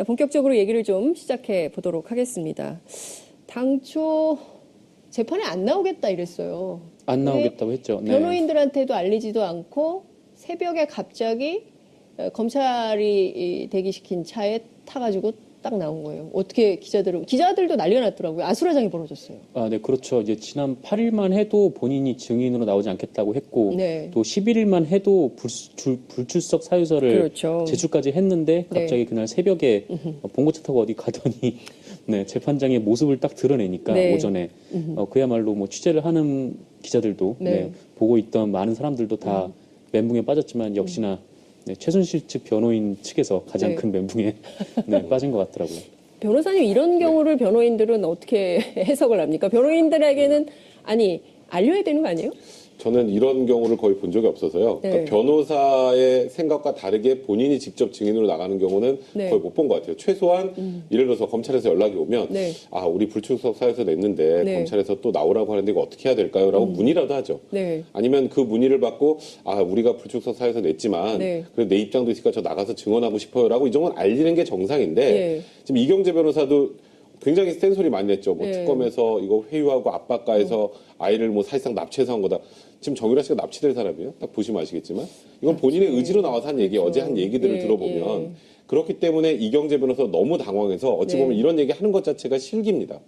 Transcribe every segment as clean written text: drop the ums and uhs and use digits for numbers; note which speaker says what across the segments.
Speaker 1: 본격적으로 얘기를 좀 시작해 보도록 하겠습니다. 당초 재판에 안 나오겠다 이랬어요.
Speaker 2: 안 나오겠다고 했죠. 네.
Speaker 1: 변호인들한테도 알리지도 않고 새벽에 갑자기 검찰이 대기시킨 차에 타가지고 딱 나온 거예요. 어떻게 기자들도 난리가 났더라고요. 아수라장이 벌어졌어요.
Speaker 2: 아, 네, 그렇죠. 이제 지난 8일만 해도 본인이 증인으로 나오지 않겠다고 했고,
Speaker 1: 네.
Speaker 2: 또 11일만 해도 불출석 사유서를
Speaker 1: 그렇죠.
Speaker 2: 제출까지 했는데, 갑자기 그날 새벽에 봉고차 타고 어디 가더니, 네, 재판장의 모습을 딱 드러내니까,
Speaker 1: 네.
Speaker 2: 오전에. 그야말로 뭐 취재를 하는 기자들도,
Speaker 1: 네.
Speaker 2: 보고 있던 많은 사람들도 다 멘붕에 빠졌지만, 역시나 네, 최순실 측 변호인 측에서 가장
Speaker 1: 네.
Speaker 2: 큰 멘붕에 네, 빠진 것 같더라고요.
Speaker 1: 변호사님 이런 경우를 변호인들은 어떻게 해석을 합니까? 변호인들에게는 알려야 되는 거 아니에요?
Speaker 3: 저는 이런 경우를 거의 본 적이 없어서요.
Speaker 1: 네.
Speaker 3: 그러니까 변호사의 생각과 다르게 본인이 직접 증인으로 나가는 경우는
Speaker 1: 네.
Speaker 3: 거의 못 본 것 같아요. 최소한 예를 들어서 검찰에서 연락이 오면
Speaker 1: 네.
Speaker 3: 아 우리 불출석 사유서 냈는데
Speaker 1: 네.
Speaker 3: 검찰에서 또 나오라고 하는데 이거 어떻게 해야 될까요? 라고 문의라도 하죠.
Speaker 1: 네.
Speaker 3: 아니면 그 문의를 받고 아 우리가 불출석 사유서 냈지만
Speaker 1: 네.
Speaker 3: 그래 내 입장도 있으니까 저 나가서 증언하고 싶어요 라고 이 정도는 알리는 게 정상인데
Speaker 1: 네.
Speaker 3: 지금 이경재 변호사도 굉장히 센 소리 많이 냈죠. 뭐
Speaker 1: 네.
Speaker 3: 특검에서 이거 회유하고 압박가해서 아이를 뭐 사실상 납치해서 한 거다. 지금 정유라 씨가 납치될 사람이에요. 딱 보시면 아시겠지만 이건 본인의 의지로 나와서 한 얘기, 어제 한 얘기들을 들어보면 그렇기 때문에 이경재 변호사 너무 당황해서 어찌 보면 이런 얘기 하는 것 자체가 실기입니다.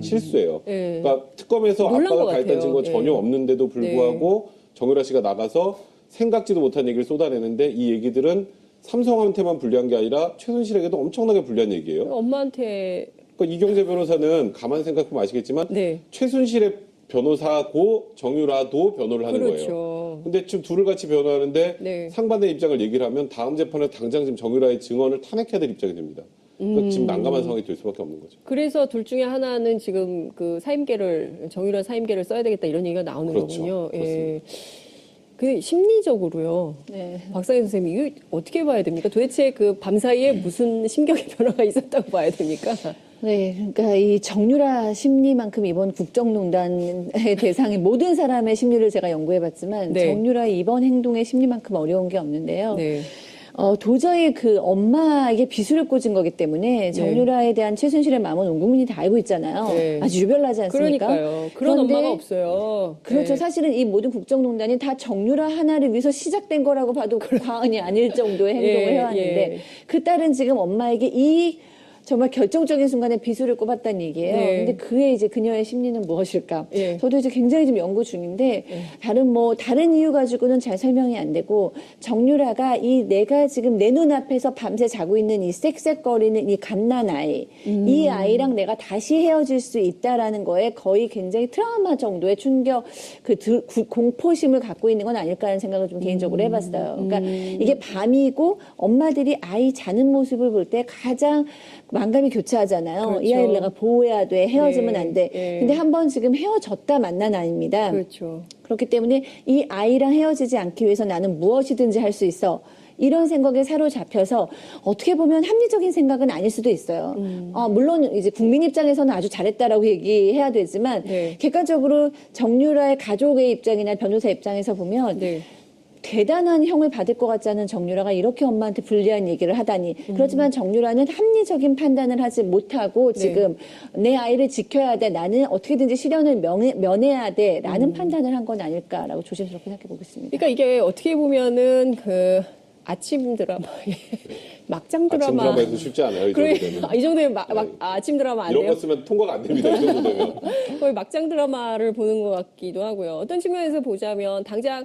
Speaker 3: 실수예요. 그러니까 특검에서
Speaker 1: 놀란
Speaker 3: 압박을
Speaker 1: 것
Speaker 3: 가했다는
Speaker 1: 같아요.
Speaker 3: 증거 전혀 없는데도 불구하고 정유라 씨가 나가서 생각지도 못한 얘기를 쏟아내는데 이 얘기들은 삼성한테만 불리한 게 아니라 최순실에게도 엄청나게 불리한 얘기예요.
Speaker 1: 엄마한테
Speaker 3: 그러니까 이경재 변호사는 가만 생각해보면 아시겠지만
Speaker 1: 네.
Speaker 3: 최순실의 변호사고 정유라도 변호를 하는
Speaker 1: 그렇죠.
Speaker 3: 거예요. 근데 지금 둘을 같이 변호하는데
Speaker 1: 네.
Speaker 3: 상반된 입장을 얘기를 하면 다음 재판에 당장 지금 정유라의 증언을 탄핵해야 될 입장이 됩니다. 그러니까 지금 난감한 상황이 될 수밖에 없는 거죠.
Speaker 1: 그래서 둘 중에 하나는 지금 그 정유라 사임계를 써야 되겠다 이런 얘기가 나오는
Speaker 3: 그렇죠.
Speaker 1: 거군요. 예. 그 심리적으로요.
Speaker 4: 네.
Speaker 1: 박상현 선생님 이거 어떻게 봐야 됩니까? 도대체 그 밤사이에 무슨 심경의 변화가 있었다고 봐야 됩니까?
Speaker 4: 네, 그러니까 이 정유라 심리만큼 이번 국정농단의 대상인 모든 사람의 심리를 제가 연구해봤지만
Speaker 1: 네.
Speaker 4: 정유라의 이번 행동의 심리만큼 어려운 게 없는데요.
Speaker 1: 네.
Speaker 4: 도저히 그 엄마에게 비수를 꽂은 거기 때문에 정유라에 대한 최순실의 마음은 온 국민이 다 알고 있잖아요.
Speaker 1: 네.
Speaker 4: 아주 유별나지 않습니까?
Speaker 1: 그러니까요. 그런
Speaker 4: 그런데
Speaker 1: 엄마가 없어요.
Speaker 4: 그렇죠.
Speaker 1: 네.
Speaker 4: 사실은 이 모든 국정농단이 다 정유라 하나를 위해서 시작된 거라고 봐도 과언이 아닐 정도의 행동을
Speaker 1: 예,
Speaker 4: 해왔는데
Speaker 1: 예.
Speaker 4: 그 딸은 지금 엄마에게 이 정말 결정적인 순간에 비수를 꼽았다는 얘기예요.
Speaker 1: 네.
Speaker 4: 근데 그의 이제 그녀의 심리는 무엇일까?
Speaker 1: 예.
Speaker 4: 저도 이제 굉장히 좀 연구 중인데 다른 이유 가지고는 잘 설명이 안 되고 정유라가 내가 지금 내 눈앞에서 밤새 자고 있는 이 쌕쌕거리는 이 갓난 아이, 이 아이랑 내가 다시 헤어질 수 있다라는 거에 거의 굉장히 트라우마 정도의 충격, 공포심을 갖고 있는 건 아닐까 하는 생각을 좀 개인적으로 해봤어요. 그러니까 이게 밤이고 엄마들이 아이 자는 모습을 볼 때 가장 만감이 교차하잖아요.
Speaker 1: 그렇죠.
Speaker 4: 이 아이를 내가 보호해야 돼. 헤어지면
Speaker 1: 네,
Speaker 4: 안 돼.
Speaker 1: 네.
Speaker 4: 근데 한번 지금 헤어졌다 만난 아이입니다.
Speaker 1: 그렇죠.
Speaker 4: 그렇기 때문에 이 아이랑 헤어지지 않기 위해서 나는 무엇이든지 할 수 있어. 이런 생각에 사로잡혀서 어떻게 보면 합리적인 생각은 아닐 수도 있어요. 물론 이제 국민 입장에서는 아주 잘했다라고 얘기해야 되지만
Speaker 1: 네.
Speaker 4: 객관적으로 정유라의 가족의 입장이나 변호사 입장에서 보면
Speaker 1: 네.
Speaker 4: 대단한 형을 받을 것 같지 않은 정유라가 이렇게 엄마한테 불리한 얘기를 하다니. 그렇지만 정유라는 합리적인 판단을 하지 못하고 지금 내 아이를 지켜야 돼. 나는 어떻게든지 시련을 면해야 돼. 라는 판단을 한 건 아닐까라고 조심스럽게 생각해 보겠습니다.
Speaker 1: 그러니까 이게 어떻게 보면은 그 아침 드라마의 막장 드라마.
Speaker 3: 아침 드라마에서 쉽지 않아요. 이 정도 되면.
Speaker 1: 이 정도면 아침 드라마 안
Speaker 3: 이런
Speaker 1: 돼요?
Speaker 3: 거 쓰면 통과가 안 됩니다. 이 정도 되면.
Speaker 1: 거의 막장 드라마를 보는 것 같기도 하고요. 어떤 측면에서 보자면 당장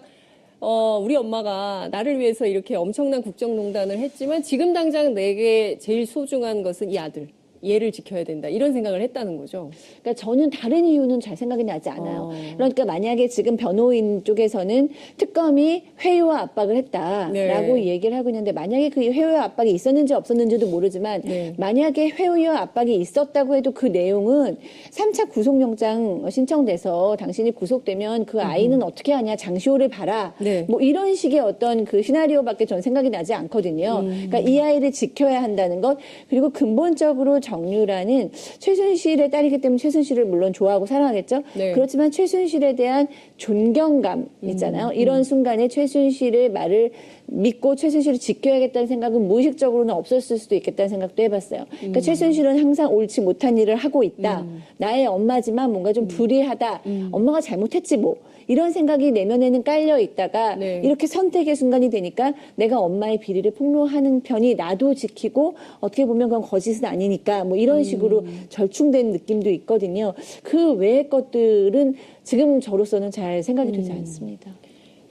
Speaker 1: 우리 엄마가 나를 위해서 이렇게 엄청난 국정농단을 했지만 지금 당장 내게 제일 소중한 것은 이 아들. 얘를 지켜야 된다. 이런 생각을 했다는 거죠.
Speaker 4: 그러니까 저는 다른 이유는 잘 생각이 나지 않아요. 그러니까 만약에 지금 변호인 쪽에서는 특검이 회유와 압박을 했다라고
Speaker 1: 네.
Speaker 4: 얘기를 하고 있는데 만약에 그 회유와 압박이 있었는지 없었는지도 모르지만
Speaker 1: 네.
Speaker 4: 만약에 회유와 압박이 있었다고 해도 그 내용은 3차 구속영장 신청돼서 당신이 구속되면 그 아이는 어떻게 하냐 장시호를 봐라.
Speaker 1: 네.
Speaker 4: 뭐 이런 식의 어떤 그 시나리오밖에 전 생각이 나지 않거든요. 그러니까 이 아이를 지켜야 한다는 것 그리고 근본적으로 정유라는 최순실의 딸이기 때문에 최순실을 물론 좋아하고 사랑하겠죠.
Speaker 1: 네.
Speaker 4: 그렇지만 최순실에 대한 존경감 있잖아요. 이런 순간에 최순실의 말을 믿고 최순실을 지켜야겠다는 생각은 무의식적으로는 없었을 수도 있겠다는 생각도 해봤어요. 그러니까 최순실은 항상 옳지 못한 일을 하고 있다. 나의 엄마지만 뭔가 좀 불의하다. 엄마가 잘못했지 뭐. 이런 생각이 내면에는 깔려 있다가
Speaker 1: 네.
Speaker 4: 이렇게 선택의 순간이 되니까 내가 엄마의 비리를 폭로하는 편이 나도 지키고 어떻게 보면 그건 거짓은 아니니까 뭐 이런 식으로 절충된 느낌도 있거든요. 그 외의 것들은 지금 저로서는 잘 생각이 되지 않습니다.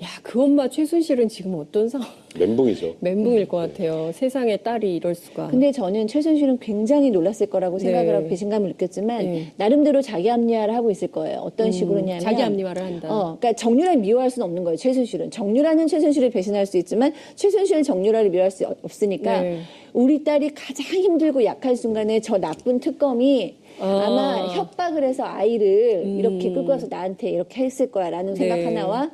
Speaker 1: 야, 그 엄마 최순실은 지금 어떤 상황?
Speaker 3: 멘붕이죠.
Speaker 1: 멘붕일 것 같아요. 세상에 딸이 이럴 수가.
Speaker 4: 근데 저는 최순실은 굉장히 놀랐을 거라고 생각을
Speaker 1: 네.
Speaker 4: 하고 배신감을 느꼈지만
Speaker 1: 네.
Speaker 4: 나름대로 자기 합리화를 하고 있을 거예요. 어떤 식으로냐면
Speaker 1: 자기 합리화를 한다.
Speaker 4: 그러니까 정유라를 미워할 수는 없는 거예요. 최순실은 정유라는 최순실을 배신할 수 있지만 최순실은 정유라를 미워할 수 없으니까
Speaker 1: 네.
Speaker 4: 우리 딸이 가장 힘들고 약한 순간에 저 나쁜 특검이 아마 협박을 해서 아이를 이렇게 끌고 와서 나한테 이렇게 했을 거야라는 생각
Speaker 1: 네.
Speaker 4: 하나와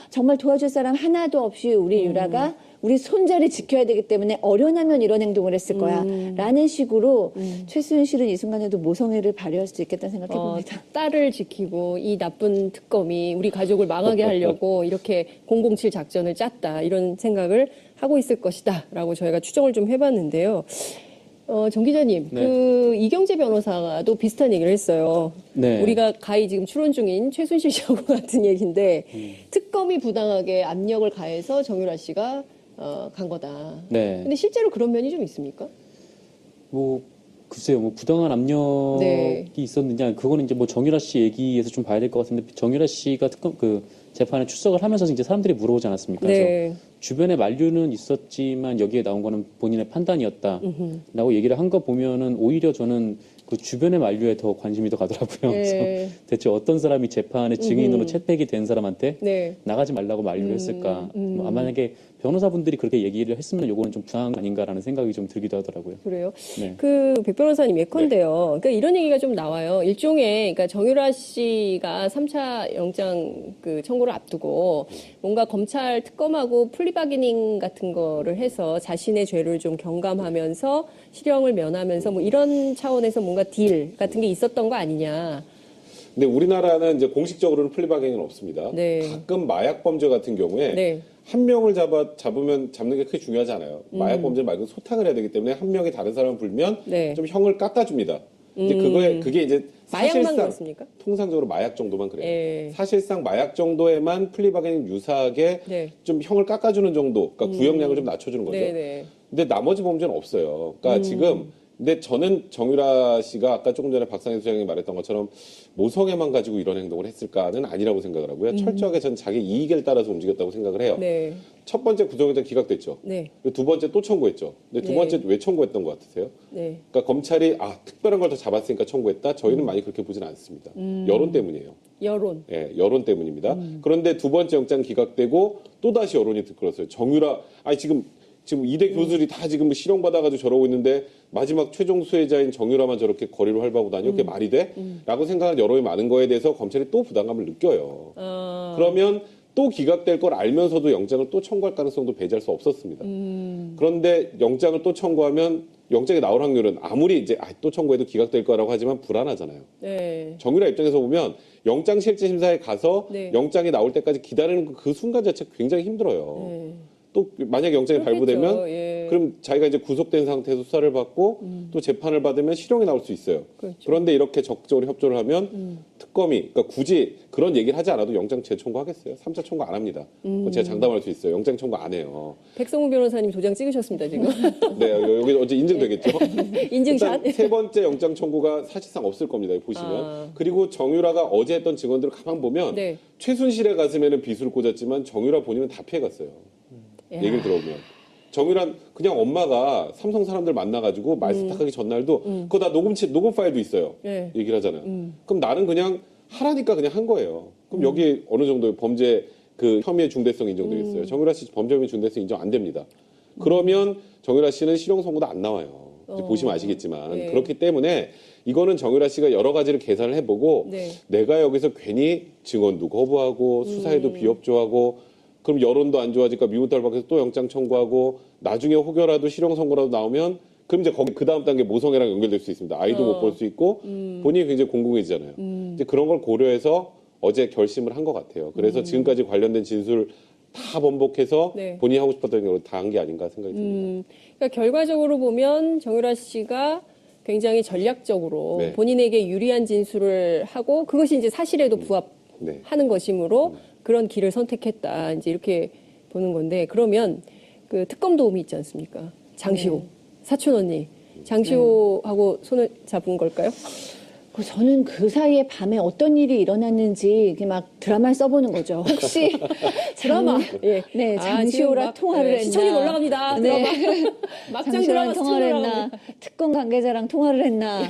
Speaker 4: 정말 도와줄 사람 하나도 없이 우리 유라가 우리 손자를 지켜야 되기 때문에 어련하면 이런 행동을 했을 거야 라는 식으로 최순실은 이 순간에도 모성애를 발휘할 수 있겠다는 생각해 봅니다.
Speaker 1: 딸을 지키고 이 나쁜 특검이 우리 가족을 망하게 하려고 이렇게 007 작전을 짰다. 이런 생각을 하고 있을 것이다. 라고 저희가 추정을 좀 해봤는데요. 정 기자님,
Speaker 2: 네.
Speaker 1: 그 이경재 변호사도 비슷한 얘기를 했어요.
Speaker 2: 네.
Speaker 1: 우리가 가히 지금 추론 중인 최순실 씨하고 같은 얘기인데 특검이 부당하게 압력을 가해서 정유라 씨가 간 거다.
Speaker 2: 네.
Speaker 1: 근데 실제로 그런 면이 좀 있습니까?
Speaker 2: 뭐 글쎄요, 뭐 부당한 압력이
Speaker 1: 네.
Speaker 2: 있었느냐, 그거는 이제 뭐 정유라 씨 얘기에서 좀 봐야 될 것 같은데, 정유라 씨가 특검 그 재판에 출석을 하면서 이제 사람들이 물어보지 않았습니까?
Speaker 1: 네.
Speaker 2: 그래서 주변에 만류는 있었지만 여기에 나온 거는 본인의 판단이었다라고 얘기를 한 거 보면은 오히려 저는 그 주변의 만류에 더 관심이 더 가더라고요.
Speaker 1: 네.
Speaker 2: 그래서 대체 어떤 사람이 재판의 증인으로 채택이 된 사람한테
Speaker 1: 네.
Speaker 2: 나가지 말라고 만류를 했을까? 뭐 만약에 변호사분들이 그렇게 얘기를 했으면 요거는 좀 부당한 거 아닌가라는 생각이 좀 들기도 하더라고요.
Speaker 1: 그래요?
Speaker 2: 네.
Speaker 1: 그 백 변호사님 예컨대요. 그러니까 이런 얘기가 좀 나와요. 일종의 그러니까 정유라 씨가 3차 영장 그 청구를 앞두고 뭔가 검찰 특검하고 플리바게닝 같은 거를 해서 자신의 죄를 좀 경감하면서 실형을 면하면서 뭐 이런 차원에서 뭔가 딜 같은 게 있었던 거 아니냐.
Speaker 3: 근데 우리나라는 이제 공식적으로는 플리바게닝은 없습니다.
Speaker 1: 네.
Speaker 3: 가끔 마약 범죄 같은 경우에
Speaker 1: 네.
Speaker 3: 한 명을 잡으면 잡는 게 크게 중요하지 않아요. 마약 범죄 말고 소탕을 해야 되기 때문에 한 명이 다른 사람을 불면
Speaker 1: 네.
Speaker 3: 좀 형을 깎아줍니다. 이제 그게 이제
Speaker 1: 마약만
Speaker 3: 사실상
Speaker 1: 그렇습니까?
Speaker 3: 통상적으로 마약 정도만 그래요.
Speaker 1: 예.
Speaker 3: 사실상 마약 정도에만 플리바게닝 유사하게
Speaker 1: 네.
Speaker 3: 좀 형을 깎아주는 정도, 그러니까 구형량을 좀 낮춰주는 거죠.
Speaker 1: 네네.
Speaker 3: 근데 나머지 범죄는 없어요. 그러니까 지금 근데 저는 정유라 씨가 아까 조금 전에 박상희 소장님이 말했던 것처럼 모성애만 가지고 이런 행동을 했을까는 아니라고 생각을 하고요. 철저하게 전 자기 이익을 따라서 움직였다고 생각을 해요.
Speaker 1: 네.
Speaker 3: 첫 번째 구속영장 기각됐죠.
Speaker 1: 네.
Speaker 3: 그리고 두 번째 또 청구했죠. 근데 두
Speaker 1: 네.
Speaker 3: 번째 왜 청구했던 것 같으세요?
Speaker 1: 네.
Speaker 3: 그러니까 검찰이 특별한 걸 더 잡았으니까 청구했다. 저희는 많이 그렇게 보지는 않습니다. 여론 때문이에요.
Speaker 1: 여론.
Speaker 3: 예, 여론 때문입니다. 그런데 두 번째 영장 기각되고 또 다시 여론이 들끓었어요. 정유라, 지금 이대 교수들이 다 지금 실형 받아가지고 저러고 있는데 마지막 최종 수혜자인 정유라만 저렇게 거리로 활보하고 다녀? 그게 말이 돼? 라고 생각하는 여론이 많은 거에 대해서 검찰이 또 부담감을 느껴요. 그러면 또 기각될 걸 알면서도 영장을 또 청구할 가능성도 배제할 수 없었습니다. 그런데 영장을 또 청구하면 영장이 나올 확률은 아무리 이제 또 청구해도 기각될 거라고 하지만 불안하잖아요.
Speaker 1: 네.
Speaker 3: 정유라 입장에서 보면 영장 실질 심사에 가서
Speaker 1: 네.
Speaker 3: 영장이 나올 때까지 기다리는 그 순간 자체가 굉장히 힘들어요. 또 만약에 영장이
Speaker 1: 그렇겠죠.
Speaker 3: 발부되면
Speaker 1: 예.
Speaker 3: 그럼 자기가 이제 구속된 상태에서 수사를 받고 또 재판을 받으면 실형이 나올 수 있어요.
Speaker 1: 그렇죠.
Speaker 3: 그런데 이렇게 적극적으로 협조를 하면 특검이 그러니까 굳이 그런 얘기를 하지 않아도 영장 재청구하겠어요. 3차 청구 안 합니다. 그거 제가 장담할 수 있어요. 영장 청구 안 해요.
Speaker 1: 백성우 변호사님 도장 찍으셨습니다, 지금.
Speaker 3: 네, 여기 어제 인증되겠죠.
Speaker 1: 인증샷.
Speaker 3: 일단 세 번째 영장 청구가 사실상 없을 겁니다. 여기 보시면. 그리고 정유라가 어제 했던 증언들을 가만 보면
Speaker 1: 네.
Speaker 3: 최순실의 가슴에는 비수를 꽂았지만 정유라 본인은 다 피해갔어요. 얘기를 들어보면. 정유란 그냥 엄마가 삼성 사람들 만나가지고 말 세탁하기 전날도 그거 다 녹음 파일도 있어요.
Speaker 1: 네.
Speaker 3: 얘기를 하잖아요. 그럼 나는 그냥 하라니까 그냥 한 거예요. 그럼 여기 어느 정도 범죄 그 혐의의 중대성 인정되겠어요. 정유라 씨 범죄 혐의 중대성 인정 안 됩니다. 그러면 정유라 씨는 실형 선고도 안 나와요. 이제 보시면 아시겠지만
Speaker 1: 네.
Speaker 3: 그렇기 때문에 이거는 정유라 씨가 여러 가지를 계산을 해보고
Speaker 1: 네.
Speaker 3: 내가 여기서 괜히 증언도 거부하고 수사에도 비협조하고 그럼 여론도 안 좋아지니까 미운털 밖에서 또 영장 청구하고 나중에 혹여라도 실형 선고라도 나오면 그럼 이제 거기 그 다음 단계 모성애랑 연결될 수 있습니다. 아이도 못 볼 수 있고 본인이 굉장히 공공해지잖아요. 이제 그런 걸 고려해서 어제 결심을 한 것 같아요. 그래서 지금까지 관련된 진술 다 번복해서
Speaker 1: 네.
Speaker 3: 본인이 하고 싶었던 걸 다 한 게 아닌가 생각이 듭니다.
Speaker 1: 그러니까 결과적으로 보면 정유라 씨가 굉장히 전략적으로
Speaker 3: 네.
Speaker 1: 본인에게 유리한 진술을 하고 그것이 이제 사실에도 부합하는
Speaker 3: 네.
Speaker 1: 것이므로 그런 길을 선택했다. 이제 이렇게 보는 건데 그러면 그 특검 도움이 있지 않습니까? 장시호 사촌 언니 장시호하고 손을 잡은 걸까요?
Speaker 4: 저는 그 사이에 밤에 어떤 일이 일어났는지 이렇게 막 드라마를 써보는 거죠. 혹시
Speaker 1: 드라마. 예.
Speaker 4: 네,
Speaker 1: 아,
Speaker 4: 장시호랑
Speaker 1: 지금 막,
Speaker 4: 통화를
Speaker 1: 네,
Speaker 4: 했나?
Speaker 1: 시청률 올라갑니다.
Speaker 4: 네.
Speaker 1: 드라마. 막장 드라마
Speaker 4: 장시호랑 통화를
Speaker 1: 시청률
Speaker 4: 했나?
Speaker 1: 올라갑니다.
Speaker 4: 특검 관계자랑 통화를 했나?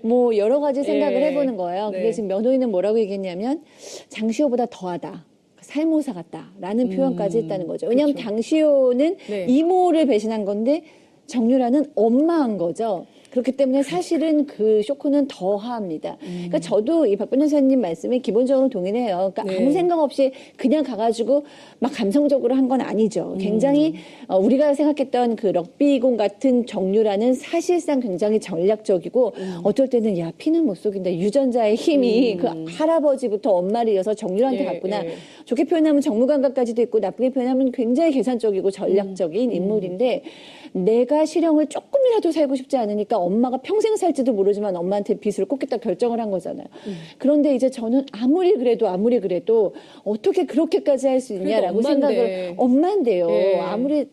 Speaker 4: 뭐 여러 가지 생각을
Speaker 1: 예.
Speaker 4: 해보는 거예요. 근데
Speaker 1: 네.
Speaker 4: 지금 면호인은 뭐라고 얘기했냐면 장시호보다 더하다. 살모사 같다라는 표현까지 했다는 거죠. 왜냐하면
Speaker 1: 그렇죠.
Speaker 4: 장시호는
Speaker 1: 네.
Speaker 4: 이모를 배신한 건데 정유라는 엄마한 거죠. 그렇기 때문에 사실은 그 쇼크는 더합니다. 그러니까 저도 이 박 변호사님 말씀에 기본적으로 동의를 해요. 그러니까
Speaker 1: 네.
Speaker 4: 아무 생각 없이 그냥 가가지고 막 감성적으로 한 건 아니죠. 굉장히 우리가 생각했던 그 럭비공 같은 정유라는 사실상 굉장히 전략적이고 어떨 때는 야 피는 못 속인다. 유전자의 힘이 그 할아버지부터 엄마를 이어서 정유라한테
Speaker 1: 예,
Speaker 4: 갔구나.
Speaker 1: 예.
Speaker 4: 좋게 표현하면 정무감각까지도 있고 나쁘게 표현하면 굉장히 계산적이고 전략적인 인물인데 내가 실형을 조금이라도 살고 싶지 않으니까 엄마가 평생 살지도 모르지만 엄마한테 빚을 꽂겠다 결정을 한 거잖아요. 그런데 이제 저는 아무리 그래도 어떻게 그렇게까지 할 수 있냐라고
Speaker 1: 그래도 엄마인데.
Speaker 4: 생각을 엄마인데요.
Speaker 1: 예.
Speaker 4: 아무리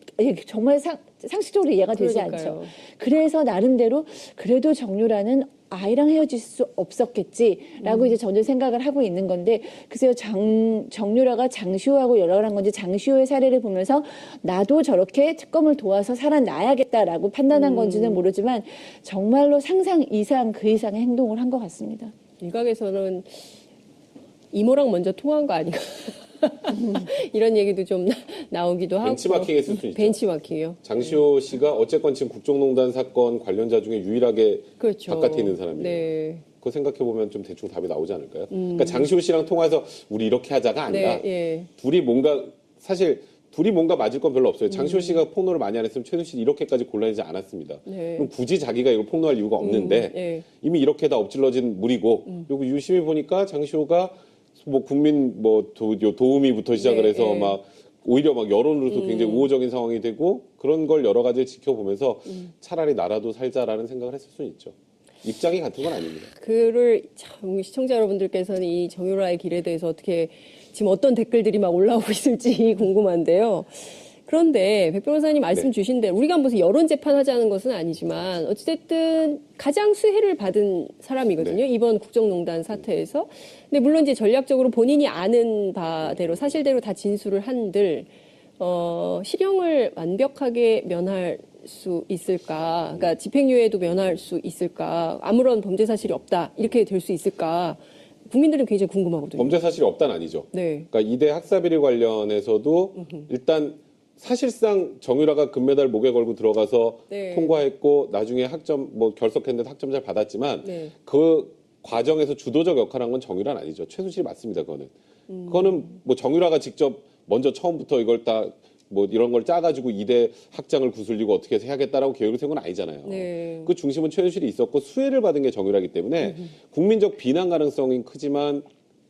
Speaker 4: 정말 상식적으로 이해가 되지
Speaker 1: 그러니까요.
Speaker 4: 않죠. 그래서 나름대로 그래도 정유라는 아이랑 헤어질 수 없었겠지라고 이제 저는 생각을 하고 있는 건데 글쎄요 정유라가 장시호하고 연락을 한 건지 장시호의 사례를 보면서 나도 저렇게 특검을 도와서 살아나야겠다라고 판단한 건지는 모르지만 정말로 상상 이상 그 이상의 행동을 한 것 같습니다.
Speaker 1: 일각에서는 이모랑 먼저 통화한 거 아닌가. 이런 얘기도 좀 나오기도 하고.
Speaker 3: 벤치마킹 했을 수 있죠.
Speaker 1: 벤치마킹이요.
Speaker 3: 장시호 씨가 어쨌건 지금 국정농단 사건 관련자 중에 유일하게
Speaker 1: 그렇죠.
Speaker 3: 바깥에 있는 사람이에요.
Speaker 1: 네.
Speaker 3: 그거 생각해보면 좀 대충 답이 나오지 않을까요? 그러니까 장시호 씨랑 통화해서 우리 이렇게 하자가 아니라
Speaker 1: 네, 예.
Speaker 3: 둘이 뭔가 맞을 건 별로 없어요. 장시호 씨가 폭로를 많이 안 했으면 최순 씨는 이렇게까지 곤란하지 않았습니다.
Speaker 1: 네.
Speaker 3: 그럼 굳이 자기가 이거 폭로할 이유가 없는데
Speaker 1: 예.
Speaker 3: 이미 이렇게 다 엎질러진 물이고 그리고 유심히 보니까 장시호가 뭐 국민 뭐 도우미부터 시작을
Speaker 1: 네,
Speaker 3: 해서
Speaker 1: 네.
Speaker 3: 막 오히려 막 여론으로도 굉장히 우호적인 상황이 되고 그런 걸 여러 가지 지켜보면서 차라리 나라도 살자라는 생각을 했을 수는 있죠. 입장이 같은 건 아닙니다.
Speaker 1: 그를 참 시청자 여러분들께서는 이 정유라의 길에 대해서 어떻게 지금 어떤 댓글들이 막 올라오고 있을지 궁금한데요. 그런데 백 변호사님 말씀
Speaker 3: 네.
Speaker 1: 주신 대로 우리가 무슨 여론 재판하자는 것은 아니지만 어찌됐든 가장 수혜를 받은 사람이거든요.
Speaker 3: 네.
Speaker 1: 이번 국정농단 사태에서. 근데 물론 이제 전략적으로 본인이 아는 바대로 사실대로 다 진술을 한들 실형을 완벽하게 면할 수 있을까? 그러니까 집행유예도 면할 수 있을까? 아무런 범죄 사실이 없다. 이렇게 될 수 있을까? 국민들은 굉장히 궁금하거든요.
Speaker 3: 범죄 사실이 없다는 아니죠.
Speaker 1: 네.
Speaker 3: 그러니까 이대 학사비리 관련해서도 일단 사실상 정유라가 금메달 목에 걸고 들어가서
Speaker 1: 네.
Speaker 3: 통과했고 나중에 학점 뭐 결석했는데 학점 잘 받았지만
Speaker 1: 네.
Speaker 3: 그 과정에서 주도적 역할을 한 건 정유라는 아니죠. 최순실이 맞습니다. 그거는 뭐 정유라가 직접 먼저 처음부터 이걸 다 뭐 이런 걸 짜가지고 이대 학장을 구슬리고 어떻게 해서 해야겠다라고 계획을 세운 건 아니잖아요.
Speaker 1: 네.
Speaker 3: 그 중심은 최순실이 있었고 수혜를 받은 게 정유라기 때문에 국민적 비난 가능성이 크지만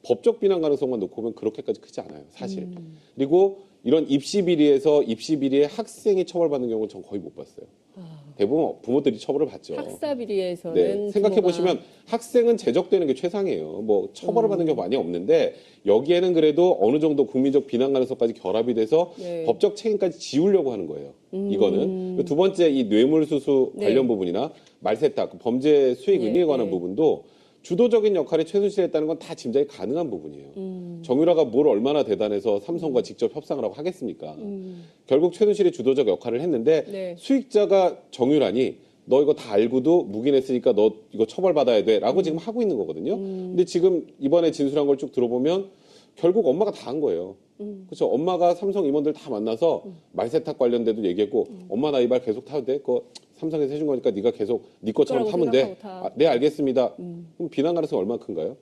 Speaker 3: 법적 비난 가능성만 놓고 보면 그렇게까지 크지 않아요. 사실. 그리고 이런 입시 비리에서 입시 비리에 학생이 처벌받는 경우는 전 거의 못 봤어요. 대부분 부모들이 처벌을 받죠.
Speaker 1: 학사 비리에서는
Speaker 3: 네, 생각해 보시면 학생은 제적되는 게 최상이에요. 뭐 처벌을 받는 경우 많이 없는데 여기에는 그래도 어느 정도 국민적 비난 가능성까지 결합이 돼서
Speaker 1: 네.
Speaker 3: 법적 책임까지 지우려고 하는 거예요. 이거는 두 번째 이 뇌물수수
Speaker 1: 네.
Speaker 3: 관련 부분이나 말세탁 범죄 수익 의미에 관한
Speaker 1: 네.
Speaker 3: 부분도 주도적인 역할이 최순실이 했다는 건 다 짐작이 가능한 부분이에요. 정유라가 뭘 얼마나 대단해서 삼성과 직접 협상을 하고 하겠습니까? 결국 최순실이 주도적 역할을 했는데
Speaker 1: 네.
Speaker 3: 수익자가 정유라니 너 이거 다 알고도 묵인했으니까 너 이거 처벌받아야 돼라고 지금 하고 있는 거거든요. 근데 지금 이번에 진술한 걸 쭉 들어보면 결국 엄마가 다 한 거예요. 그렇죠. 엄마가 삼성 임원들 다 만나서 말세탁 관련돼도 얘기했고 엄마 나 이 말 계속 타도 돼? 그거 삼성에서 해준 거니까 네가 계속 네 것처럼
Speaker 1: 거라고
Speaker 3: 타면 돼.
Speaker 1: 생각하고 타.
Speaker 3: 아, 네 알겠습니다. 그럼 비난 가능성이 얼마나 큰가요?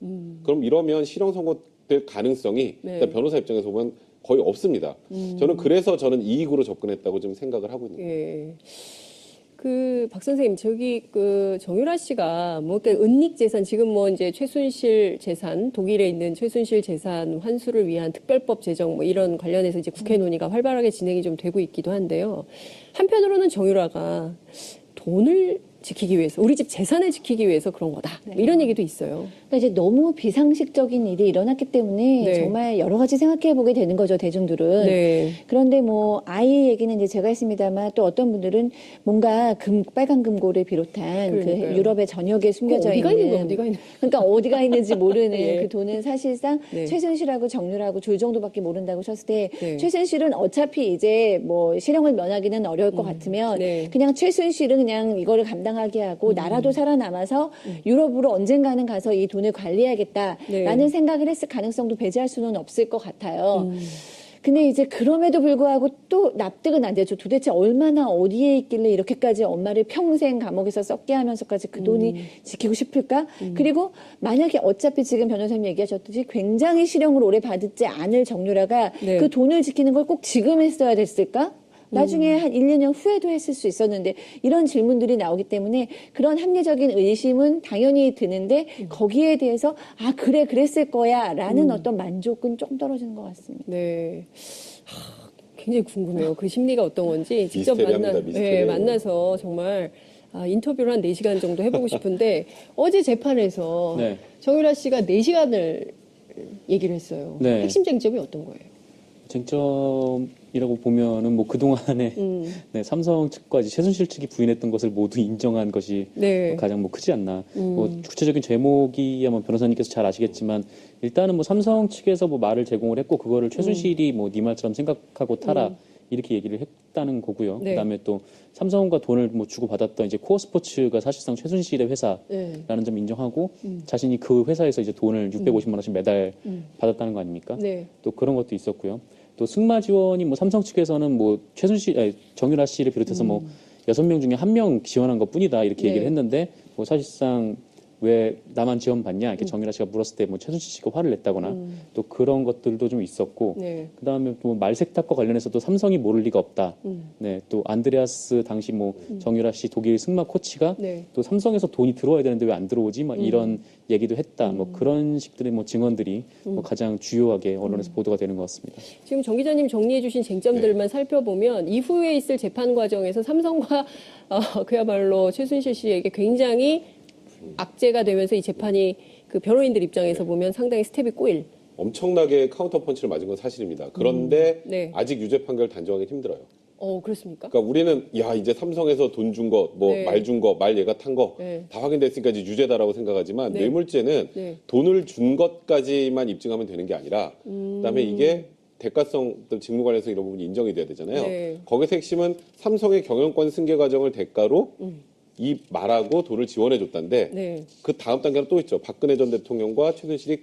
Speaker 3: 그럼 이러면 실형 선고될 가능성이
Speaker 1: 네.
Speaker 3: 일단 변호사 입장에서 보면 거의 없습니다. 저는 그래서 이익으로 접근했다고 좀 생각을 하고 있는 거예요.
Speaker 1: 예. 박 선생님, 저기 정유라 씨가 뭐 은닉 재산, 지금 뭐 이제 최순실 재산, 독일에 있는 최순실 재산 환수를 위한 특별법 제정 뭐 이런 관련해서 이제 국회 논의가 활발하게 진행이 좀 되고 있기도 한데요. 한편으로는 정유라가 돈을 지키기 위해서, 우리 집 재산을 지키기 위해서 그런 거다. 뭐 이런 얘기도 있어요.
Speaker 4: 그러니까 이제 너무 비상식적인 일이 일어났기 때문에
Speaker 1: 네.
Speaker 4: 정말 여러 가지 생각해 보게 되는 거죠, 대중들은.
Speaker 1: 네.
Speaker 4: 그런데 뭐 아이 얘기는 이제 제가 했습니다만 또 어떤 분들은 뭔가 빨간 금고를 비롯한
Speaker 1: 그러니까요.
Speaker 4: 그 유럽의 전역에 숨겨져
Speaker 1: 어디가
Speaker 4: 있는
Speaker 1: 있는 거야, 어디가 있는
Speaker 4: 그러니까 어디가 있는지 모르는
Speaker 1: 예.
Speaker 4: 그 돈은 사실상
Speaker 1: 네.
Speaker 4: 최순실하고 정유라고 둘 정도밖에 모른다고 쳤을 때
Speaker 1: 네.
Speaker 4: 최순실은 어차피 이제 뭐 실형을 면하기는 어려울 것 같으면
Speaker 1: 네.
Speaker 4: 그냥 최순실은 그냥 이거를 감당하게 하고 나라도 살아남아서 유럽으로 언젠가는 가서 이 돈을 관리해야겠다라는
Speaker 1: 네.
Speaker 4: 생각을 했을 가능성도 배제할 수는 없을 것 같아요. 근데 이제 그럼에도 불구하고 또 납득은 안 되죠. 도대체 얼마나 어디에 있길래 이렇게까지 엄마를 평생 감옥에서 썩게 하면서까지 그 돈이 지키고 싶을까? 그리고 만약에 어차피 지금 변호사님 얘기하셨듯이 굉장히 실형을 오래 받지 않을 정유라가
Speaker 1: 네.
Speaker 4: 그 돈을 지키는 걸 꼭 지금 했어야 됐을까? 나중에 한 1, 2년 후에도 했을 수 있었는데 이런 질문들이 나오기 때문에 그런 합리적인 의심은 당연히 드는데 거기에 대해서 아 그래 그랬을 거야 라는 어떤 만족은 좀 떨어지는 것 같습니다.
Speaker 1: 네. 굉장히 궁금해요. 그 심리가 어떤 건지 직접
Speaker 3: 미스테리합니다, 미스테리해요.
Speaker 1: 만나서 정말 인터뷰를 한 4시간 정도 해보고 싶은데 어제 재판에서
Speaker 2: 네.
Speaker 1: 정유라 씨가 4시간을 얘기를 했어요.
Speaker 2: 네.
Speaker 1: 핵심 쟁점이 어떤 거예요?
Speaker 2: 쟁점이라고 보면은 뭐 그동안에 네, 삼성 측과 이제 최순실 측이 부인했던 것을 모두 인정한 것이
Speaker 1: 네.
Speaker 2: 가장 뭐 크지 않나. 뭐 구체적인 제목이 아마 변호사님께서 잘 아시겠지만 일단은 뭐 삼성 측에서 뭐 말을 제공을 했고 그거를 최순실이 뭐 네 말처럼 생각하고 타라 이렇게 얘기를 했다는 거고요.
Speaker 1: 네.
Speaker 2: 그다음에 또 삼성과 돈을 뭐 주고 받았던 이제 코어 스포츠가 사실상 최순실의 회사라는
Speaker 1: 네.
Speaker 2: 점 인정하고 자신이 그 회사에서 이제 돈을 650만 원씩 매달 받았다는 거 아닙니까?
Speaker 1: 네.
Speaker 2: 또 그런 것도 있었고요. 또 승마 지원이 뭐 삼성 측에서는 뭐 정유라 씨를 비롯해서 뭐 6명 중에 1명 지원한 것뿐이다 이렇게
Speaker 1: 네.
Speaker 2: 얘기를 했는데 뭐 사실상 왜 나만 지원받냐 이렇게 정유라 씨가 물었을 때 뭐 최순실 씨가 화를 냈다거나 또 그런 것들도 좀 있었고
Speaker 1: 네.
Speaker 2: 그다음에 또 말세탁과 관련해서도 삼성이 모를 리가 없다. 네, 또 안드레아스 당시 뭐 정유라 씨 독일 승마 코치가
Speaker 1: 네.
Speaker 2: 또 삼성에서 돈이 들어와야 되는데 왜 안 들어오지? 막 이런 얘기도 했다. 뭐 그런 식들의 뭐 증언들이 뭐 가장 주요하게 언론에서 보도가 되는 것 같습니다.
Speaker 1: 지금 정 기자님 정리해 주신 쟁점들만 살펴보면 이후에 있을 재판 과정에서 삼성과 그야말로 최순실 씨에게 굉장히 악재가 되면서 이 재판이 그 변호인들 입장에서 보면 상당히 스텝이 꼬일.
Speaker 3: 엄청나게 카운터 펀치를 맞은 건 사실입니다. 그런데
Speaker 1: 네.
Speaker 3: 아직 유죄 판결 단정하기 힘들어요.
Speaker 1: 그렇습니까?
Speaker 3: 그러니까 우리는 야 이제 삼성에서 돈 준 거, 뭐
Speaker 1: 네.
Speaker 3: 말 준 거, 말 얘가 탄 거 다
Speaker 1: 네.
Speaker 3: 확인됐으니까 이제 유죄다라고 생각하지만
Speaker 1: 네.
Speaker 3: 뇌물죄는
Speaker 1: 네.
Speaker 3: 돈을 준 것까지만 입증하면 되는 게 아니라 그다음에 이게 대가성, 또 직무 관련성 이런 부분이 인정이 돼야 되잖아요.
Speaker 1: 네.
Speaker 3: 거기서 핵심은 삼성의 경영권 승계 과정을 대가로 이 말하고 돈을 지원해 줬다는데
Speaker 1: 네.
Speaker 3: 그 다음 단계는 또 있죠. 박근혜 전 대통령과 최순실이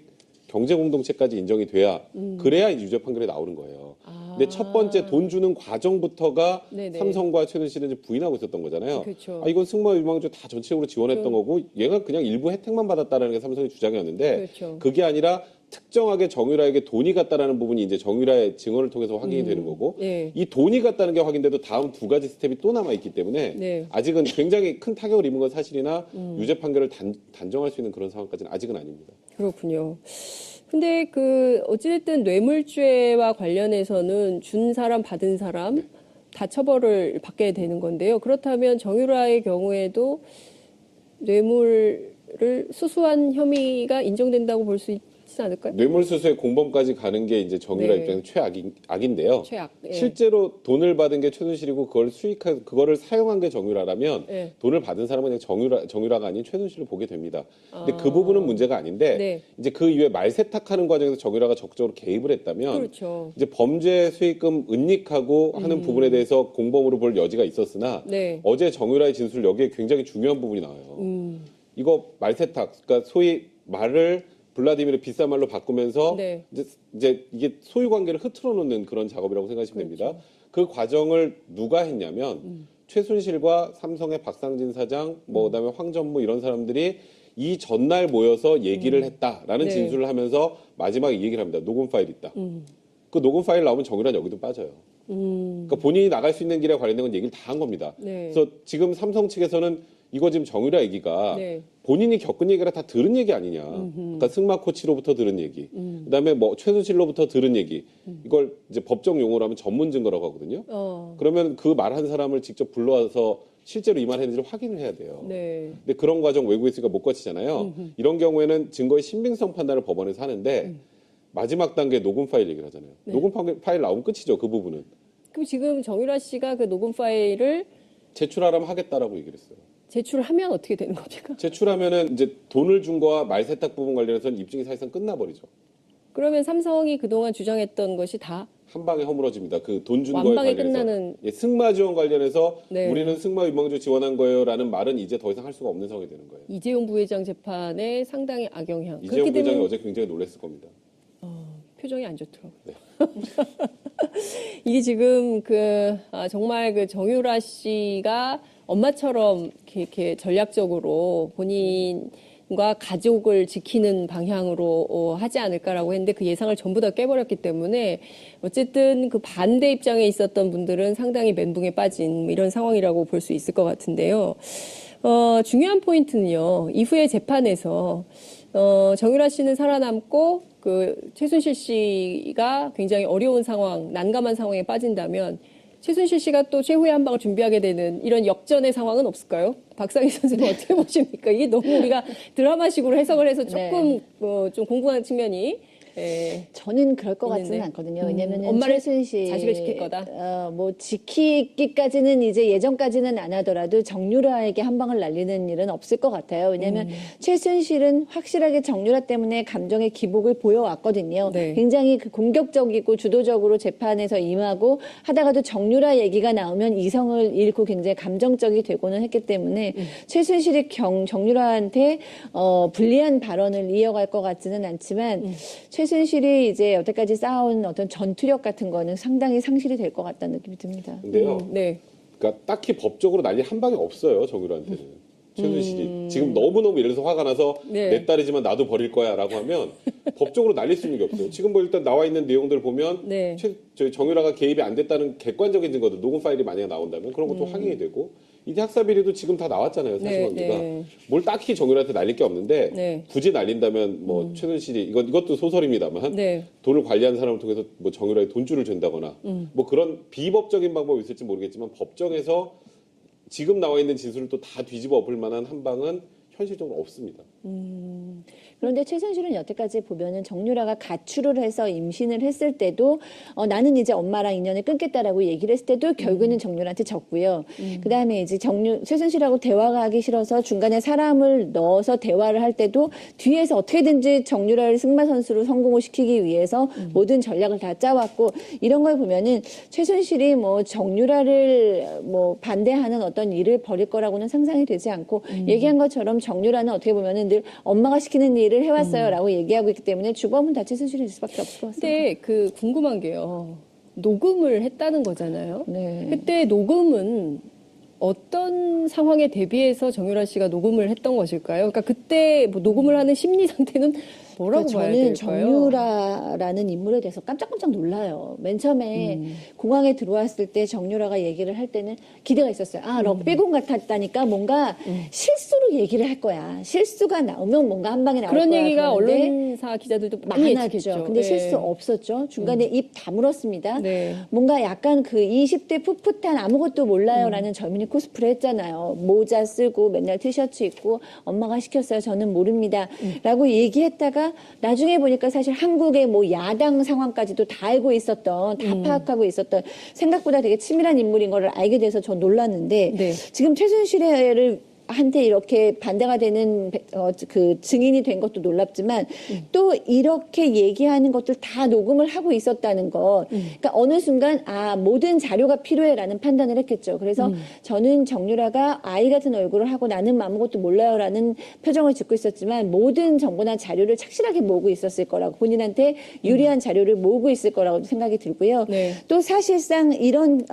Speaker 3: 경제 공동체까지 인정이 돼야 그래야 이제 유죄 판결이 나오는 거예요. 근데 첫 번째 돈 주는 과정부터가
Speaker 1: 네네.
Speaker 3: 삼성과 최순실은 이제 부인하고 있었던 거잖아요.
Speaker 1: 그렇죠.
Speaker 3: 이건 승마 유망주 다 전체적으로 지원했던 거고 얘가 그냥 일부 혜택만 받았다라는 게 삼성의 주장이었는데
Speaker 1: 그렇죠.
Speaker 3: 그게 아니라 특정하게 정유라에게 돈이 갔다라는 부분이 이제 정유라의 증언을 통해서 확인이 되는 거고
Speaker 1: 네.
Speaker 3: 이 돈이 갔다는 게 확인돼도 다음 두 가지 스텝이 또 남아 있기 때문에
Speaker 1: 네.
Speaker 3: 아직은 굉장히 큰 타격을 입은 건 사실이나 유죄 판결을 단정할 수 있는 그런 상황까지는 아직은 아닙니다.
Speaker 1: 그렇군요. 근데 어찌됐든 뇌물죄와 관련해서는 준 사람, 받은 사람 다 처벌을 받게 되는 건데요. 그렇다면 정유라의 경우에도 뇌물을 수수한 혐의가 인정된다고 볼 수 있지 않을까요?
Speaker 3: 뇌물수수의 공범까지 가는 게 이제 정유라
Speaker 1: 네.
Speaker 3: 입장에서 최악인데요.
Speaker 1: 최악. 예.
Speaker 3: 실제로 돈을 받은 게 최순실이고 그거를 사용한 게 정유라라면
Speaker 1: 예.
Speaker 3: 돈을 받은 사람은 그냥 정유라가 아닌 최순실을 보게 됩니다. 근데 그 부분은 문제가 아닌데
Speaker 1: 네.
Speaker 3: 이제 그 이후에 말세탁하는 과정에서 정유라가 적극적으로 개입을 했다면
Speaker 1: 그렇죠.
Speaker 3: 이제 범죄 수익금 은닉하고 하는 부분에 대해서 공범으로 볼 여지가 있었으나
Speaker 1: 네.
Speaker 3: 어제 정유라의 진술 여기에 굉장히 중요한 부분이 나와요. 이거 말세탁, 그러니까 소위 말을 블라디미르 비싼 말로 바꾸면서
Speaker 1: 네.
Speaker 3: 이제 이게 소유 관계를 흐트러 놓는 그런 작업이라고 생각하시면 됩니다.
Speaker 1: 그렇죠.
Speaker 3: 그 과정을 누가 했냐면 최순실과 삼성의 박상진 사장, 뭐 그다음에 황전무 이런 사람들이 이 전날 모여서 얘기를 했다라는
Speaker 1: 네.
Speaker 3: 진술을 하면서 마지막에 이 얘기를 합니다. 녹음 파일 있다. 그 녹음 파일 나오면 정유라는 여기도 빠져요. 그러니까 본인이 나갈 수 있는 길에 관련된 건 얘기를 다 한 겁니다.
Speaker 1: 네.
Speaker 3: 그래서 지금 삼성 측에서는 이거 지금 정유라 얘기가
Speaker 1: 네.
Speaker 3: 본인이 겪은 얘기라 다 들은 얘기 아니냐. 그러니까 승마 코치로부터 들은 얘기, 그다음에 뭐 최순실로부터 들은 얘기, 이걸 이제 법정 용어로 하면 전문 증거라고 하거든요. 그러면 그 말한 사람을 직접 불러와서 실제로 이 말했는지를 확인을 해야 돼요.
Speaker 1: 네.
Speaker 3: 근데 그런 과정 외국에 있으니까 못 거치잖아요. 이런 경우에는 증거의 신빙성 판단을 법원에서 하는데 마지막 단계 녹음 파일 얘기를 하잖아요.
Speaker 1: 네.
Speaker 3: 녹음 파일 나오면 끝이죠. 그 부분은.
Speaker 1: 그럼 지금 정유라 씨가 그 녹음 파일을
Speaker 3: 제출하라면 하겠다라고 얘기를 했어요.
Speaker 1: 제출하면 어떻게 되는 겁니까?
Speaker 3: 제출하면은 이제 돈을 준 거와 말 세탁 부분 관련해서는 입증이 사실상 끝나버리죠.
Speaker 1: 그러면 삼성이 그동안 주장했던 것이 다
Speaker 3: 한 방에 허물어집니다. 그 돈 준 거에
Speaker 1: 완방에
Speaker 3: 관련해서.
Speaker 1: 끝나는.
Speaker 3: 예, 승마 지원 관련해서
Speaker 1: 네.
Speaker 3: 우리는 승마 유망주 지원한 거예요라는 말은 이제 더 이상 할 수가 없는 상황이 되는 거예요.
Speaker 1: 이재용 부회장 재판에 상당히 악영향.
Speaker 3: 이재용
Speaker 1: 그렇게
Speaker 3: 부회장이
Speaker 1: 되면
Speaker 3: 어제 굉장히 놀랐을 겁니다.
Speaker 1: 표정이 안 좋더라고요.
Speaker 3: 네.
Speaker 1: 이게 지금 정말 그 정유라 씨가 엄마처럼 이렇게 전략적으로 본인과 가족을 지키는 방향으로 하지 않을까라고 했는데 그 예상을 전부 다 깨버렸기 때문에 어쨌든 그 반대 입장에 있었던 분들은 상당히 멘붕에 빠진 이런 상황이라고 볼 수 있을 것 같은데요. 중요한 포인트는요. 이후에 재판에서 정유라 씨는 살아남고 그 최순실 씨가 굉장히 어려운 상황, 난감한 상황에 빠진다면 최순실 씨가 또 최후의 한 방을 준비하게 되는 이런 역전의 상황은 없을까요? 박상희 선생님 어떻게 보십니까? 이게 너무 우리가 드라마식으로 해석을 해서 조금 좀 공부하는 측면이
Speaker 4: 저는 그럴 것 같지는
Speaker 1: 있는데.
Speaker 4: 않거든요. 왜냐면은
Speaker 1: 엄마를
Speaker 4: 최순실
Speaker 1: 자식을 지킬 거다.
Speaker 4: 뭐 지키기까지는 이제 예전까지는 안 하더라도 정유라에게 한 방을 날리는 일은 없을 것 같아요. 왜냐하면 최순실은 확실하게 정유라 때문에 감정의 기복을 보여왔거든요.
Speaker 1: 네.
Speaker 4: 굉장히 그 공격적이고 주도적으로 재판에서 임하고 하다가도 정유라 얘기가 나오면 이성을 잃고 굉장히 감정적이 되고는 했기 때문에 최순실이 정유라한테 불리한 발언을 이어갈 것 같지는 않지만 최순실이 이제 여태까지 쌓아온 어떤 전투력 같은 거는 상당히 상실이 될 것 같다는 느낌이 듭니다.
Speaker 3: 근데요.
Speaker 1: 네.
Speaker 3: 그러니까 딱히 법적으로 날릴 한 방이 없어요. 정유라한테는. 최순실이 지금 너무너무 예를 들어서 화가 나서
Speaker 1: 네.
Speaker 3: 내 딸이지만 나도 버릴 거야 라고 하면 법적으로 날릴 수 있는 게 없어요. 지금 뭐 일단 나와 있는 내용들 보면
Speaker 1: 네.
Speaker 3: 저희 정유라가 개입이 안 됐다는 객관적인 증거들, 녹음 파일이 만약에 나온다면 그런 것도 확인이 되고 이제 학사 비리도 지금 다 나왔잖아요. 사실관계가.
Speaker 1: 네.
Speaker 3: 뭘 딱히 정유라한테 날릴 게 없는데
Speaker 1: 네.
Speaker 3: 굳이 날린다면 뭐 최순실이 이것도 소설입니다만
Speaker 1: 네.
Speaker 3: 돈을 관리하는 사람을 통해서 뭐 정유라에 돈줄을 준다거나 뭐 그런 비법적인 방법이 있을지 모르겠지만 법정에서 지금 나와 있는 진술을 또 다 뒤집어 엎을 만한 한 방은 현실적으로 없습니다.
Speaker 4: 그런데 최순실은 여태까지 보면은 정유라가 가출을 해서 임신을 했을 때도 나는 이제 엄마랑 인연을 끊겠다라고 얘기를 했을 때도 결국에는 정유라한테 졌고요. 그다음에 이제 최순실하고 대화가 하기 싫어서 중간에 사람을 넣어서 대화를 할 때도 뒤에서 어떻게든지 정유라를 승마 선수로 성공을 시키기 위해서 모든 전략을 다 짜왔고 이런 걸 보면은 최순실이 뭐 정유라를 뭐 반대하는 어떤 일을 벌일 거라고는 상상이 되지 않고 얘기한 것처럼 정유라는 어떻게 보면은 늘 엄마가 시키는 일을 해왔어요라고 얘기하고 있기 때문에 주범은 다 최순실일 수밖에 없을 것 같습니다.
Speaker 1: 근데 그 궁금한 게요. 녹음을 했다는 거잖아요.
Speaker 4: 네.
Speaker 1: 그때 녹음은 어떤 상황에 대비해서 정유라 씨가 녹음을 했던 것일까요? 그러니까 그때 뭐 녹음을 하는 심리 상태는 뭐라고 봐야
Speaker 4: 저는
Speaker 1: 될까요?
Speaker 4: 정유라라는 인물에 대해서 깜짝깜짝 놀라요. 맨 처음에 공항에 들어왔을 때 정유라가 얘기를 할 때는 기대가 있었어요. 아, 럭비공 같았다니까 뭔가 실수로 얘기를 할 거야. 실수가 나오면 뭔가 한 방에 나올
Speaker 1: 그런
Speaker 4: 거야.
Speaker 1: 얘기가
Speaker 4: 그런데
Speaker 1: 언론사 기자들도 많이
Speaker 4: 많았죠.
Speaker 1: 예측했죠.
Speaker 4: 근데
Speaker 1: 네.
Speaker 4: 실수 없었죠. 중간에 입 다물었습니다.
Speaker 1: 네.
Speaker 4: 뭔가 약간 그 20대 풋풋한 아무것도 몰라요라는 젊은이 코스프레 했잖아요. 모자 쓰고 맨날 티셔츠 입고 엄마가 시켰어요. 저는 모릅니다. 라고 얘기했다가 나중에 보니까 사실 한국의 뭐 야당 상황까지도 다 알고 있었던, 다 파악하고 있었던 생각보다 되게 치밀한 인물인 거를 알게 돼서 전 놀랐는데
Speaker 1: 네.
Speaker 4: 지금 최순실을 한테 이렇게 반대가 되는 그 증인이 된 것도 놀랍지만 또 이렇게 얘기하는 것들 다 녹음을 하고 있었다는 것. 그러니까 어느 순간 모든 자료가 필요해라는 판단을 했겠죠. 그래서 저는 정유라가 아이 같은 얼굴을 하고 나는 아무것도 몰라요라는 표정을 짓고 있었지만 모든 정보나 자료를 착실하게 모으고 있었을 거라고 본인한테 유리한 자료를 모으고 있을 거라고 생각이 들고요.
Speaker 1: 네.
Speaker 4: 또 사실상 이런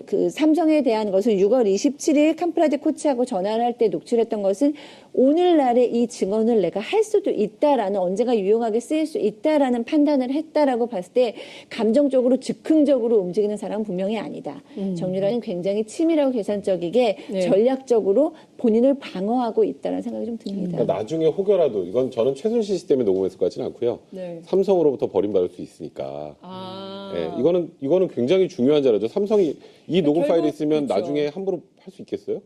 Speaker 4: 그 삼성에 대한 것을 6월 27일 캄프라데 코치 코치하고 전화를 할 때 녹취했던 것은 오늘날의 이 증언을 내가 할 수도 있다라는 언젠가 유용하게 쓰일 수 있다라는 판단을 했다라고 봤을 때 감정적으로 즉흥적으로 움직이는 사람은 분명히 아니다. 정유라는 굉장히 치밀하고 계산적이게
Speaker 1: 네.
Speaker 4: 전략적으로 본인을 방어하고 있다는 생각이 좀 듭니다.
Speaker 3: 그러니까 나중에 혹여라도 이건 저는 최순실 씨 때문에 녹음했을 것 같지는 않고요.
Speaker 1: 네.
Speaker 3: 삼성으로부터 버림받을 수 있으니까.
Speaker 1: 아.
Speaker 3: 예, 이거는 굉장히 중요한 자료죠. 삼성이 이 녹음
Speaker 1: 결국
Speaker 3: 파일이 있으면
Speaker 1: 그렇죠.
Speaker 3: 나중에 함부로 할 수 있겠어요?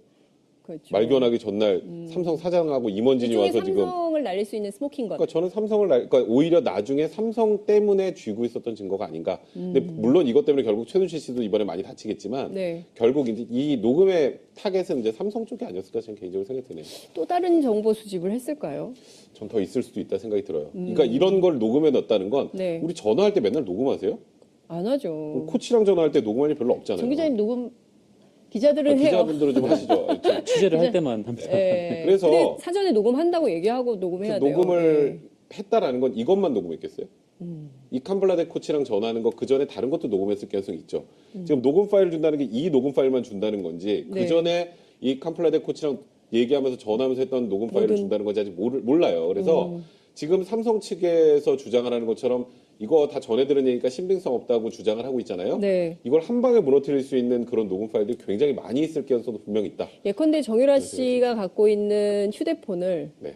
Speaker 1: 그렇죠.
Speaker 3: 말견하기 전날 삼성 사장하고 임원진이
Speaker 1: 일종의
Speaker 3: 와서 지금
Speaker 1: 삼성을 날릴 수 있는 스모킹 건.
Speaker 3: 그러니까 저는 그러니까 오히려 나중에 삼성 때문에 쥐고 있었던 증거가 아닌가. 근데 물론 이것 때문에 결국 최순실 씨도 이번에 많이 다치겠지만
Speaker 1: 네.
Speaker 3: 결국 이제 이 녹음의 타겟은 이제 삼성 쪽이 아니었을까 저는 개인적으로 생각이 드네요.
Speaker 1: 또 다른 정보 수집을 했을까요?
Speaker 3: 전 더 있을 수도 있다 생각이 들어요. 그러니까 이런 걸 녹음해 놨다는 건
Speaker 1: 네.
Speaker 3: 우리 전화할 때 맨날 녹음하세요?
Speaker 1: 안 하죠.
Speaker 3: 코치랑 전화할 때 녹음할 일 별로 없잖아요.
Speaker 1: 정 기자님 녹음 기자들은 해요.
Speaker 3: 기자분들은 좀 하시죠.
Speaker 2: 취재를 할 때만 합니다.
Speaker 1: 예.
Speaker 3: 그래서
Speaker 1: 근데 사전에 녹음한다고 얘기하고 녹음해야 돼요.
Speaker 3: 녹음을 했다라는 건 이것만 녹음했겠어요? 이 캄블라데 코치랑 전화하는 거 그 전에 다른 것도 녹음했을 가능성이 있죠. 지금 녹음 파일을 준다는 게 이 녹음 파일만 준다는 건지
Speaker 1: 네.
Speaker 3: 그 전에 이 캄블라데 코치랑 얘기하면서 전화하면서 했던 녹음 파일을 준다는 건지 아직 몰라요. 그래서 지금 삼성 측에서 주장을 하는 것처럼 이거 다 전해 들은 얘기니까 신빙성 없다고 주장을 하고 있잖아요.
Speaker 1: 네.
Speaker 3: 이걸 한 방에 무너뜨릴 수 있는 그런 녹음 파일들이 굉장히 많이 있을 가능성도 분명히 있다.
Speaker 1: 예컨대 정유라 씨가 갖고 있는 휴대폰을
Speaker 3: 네.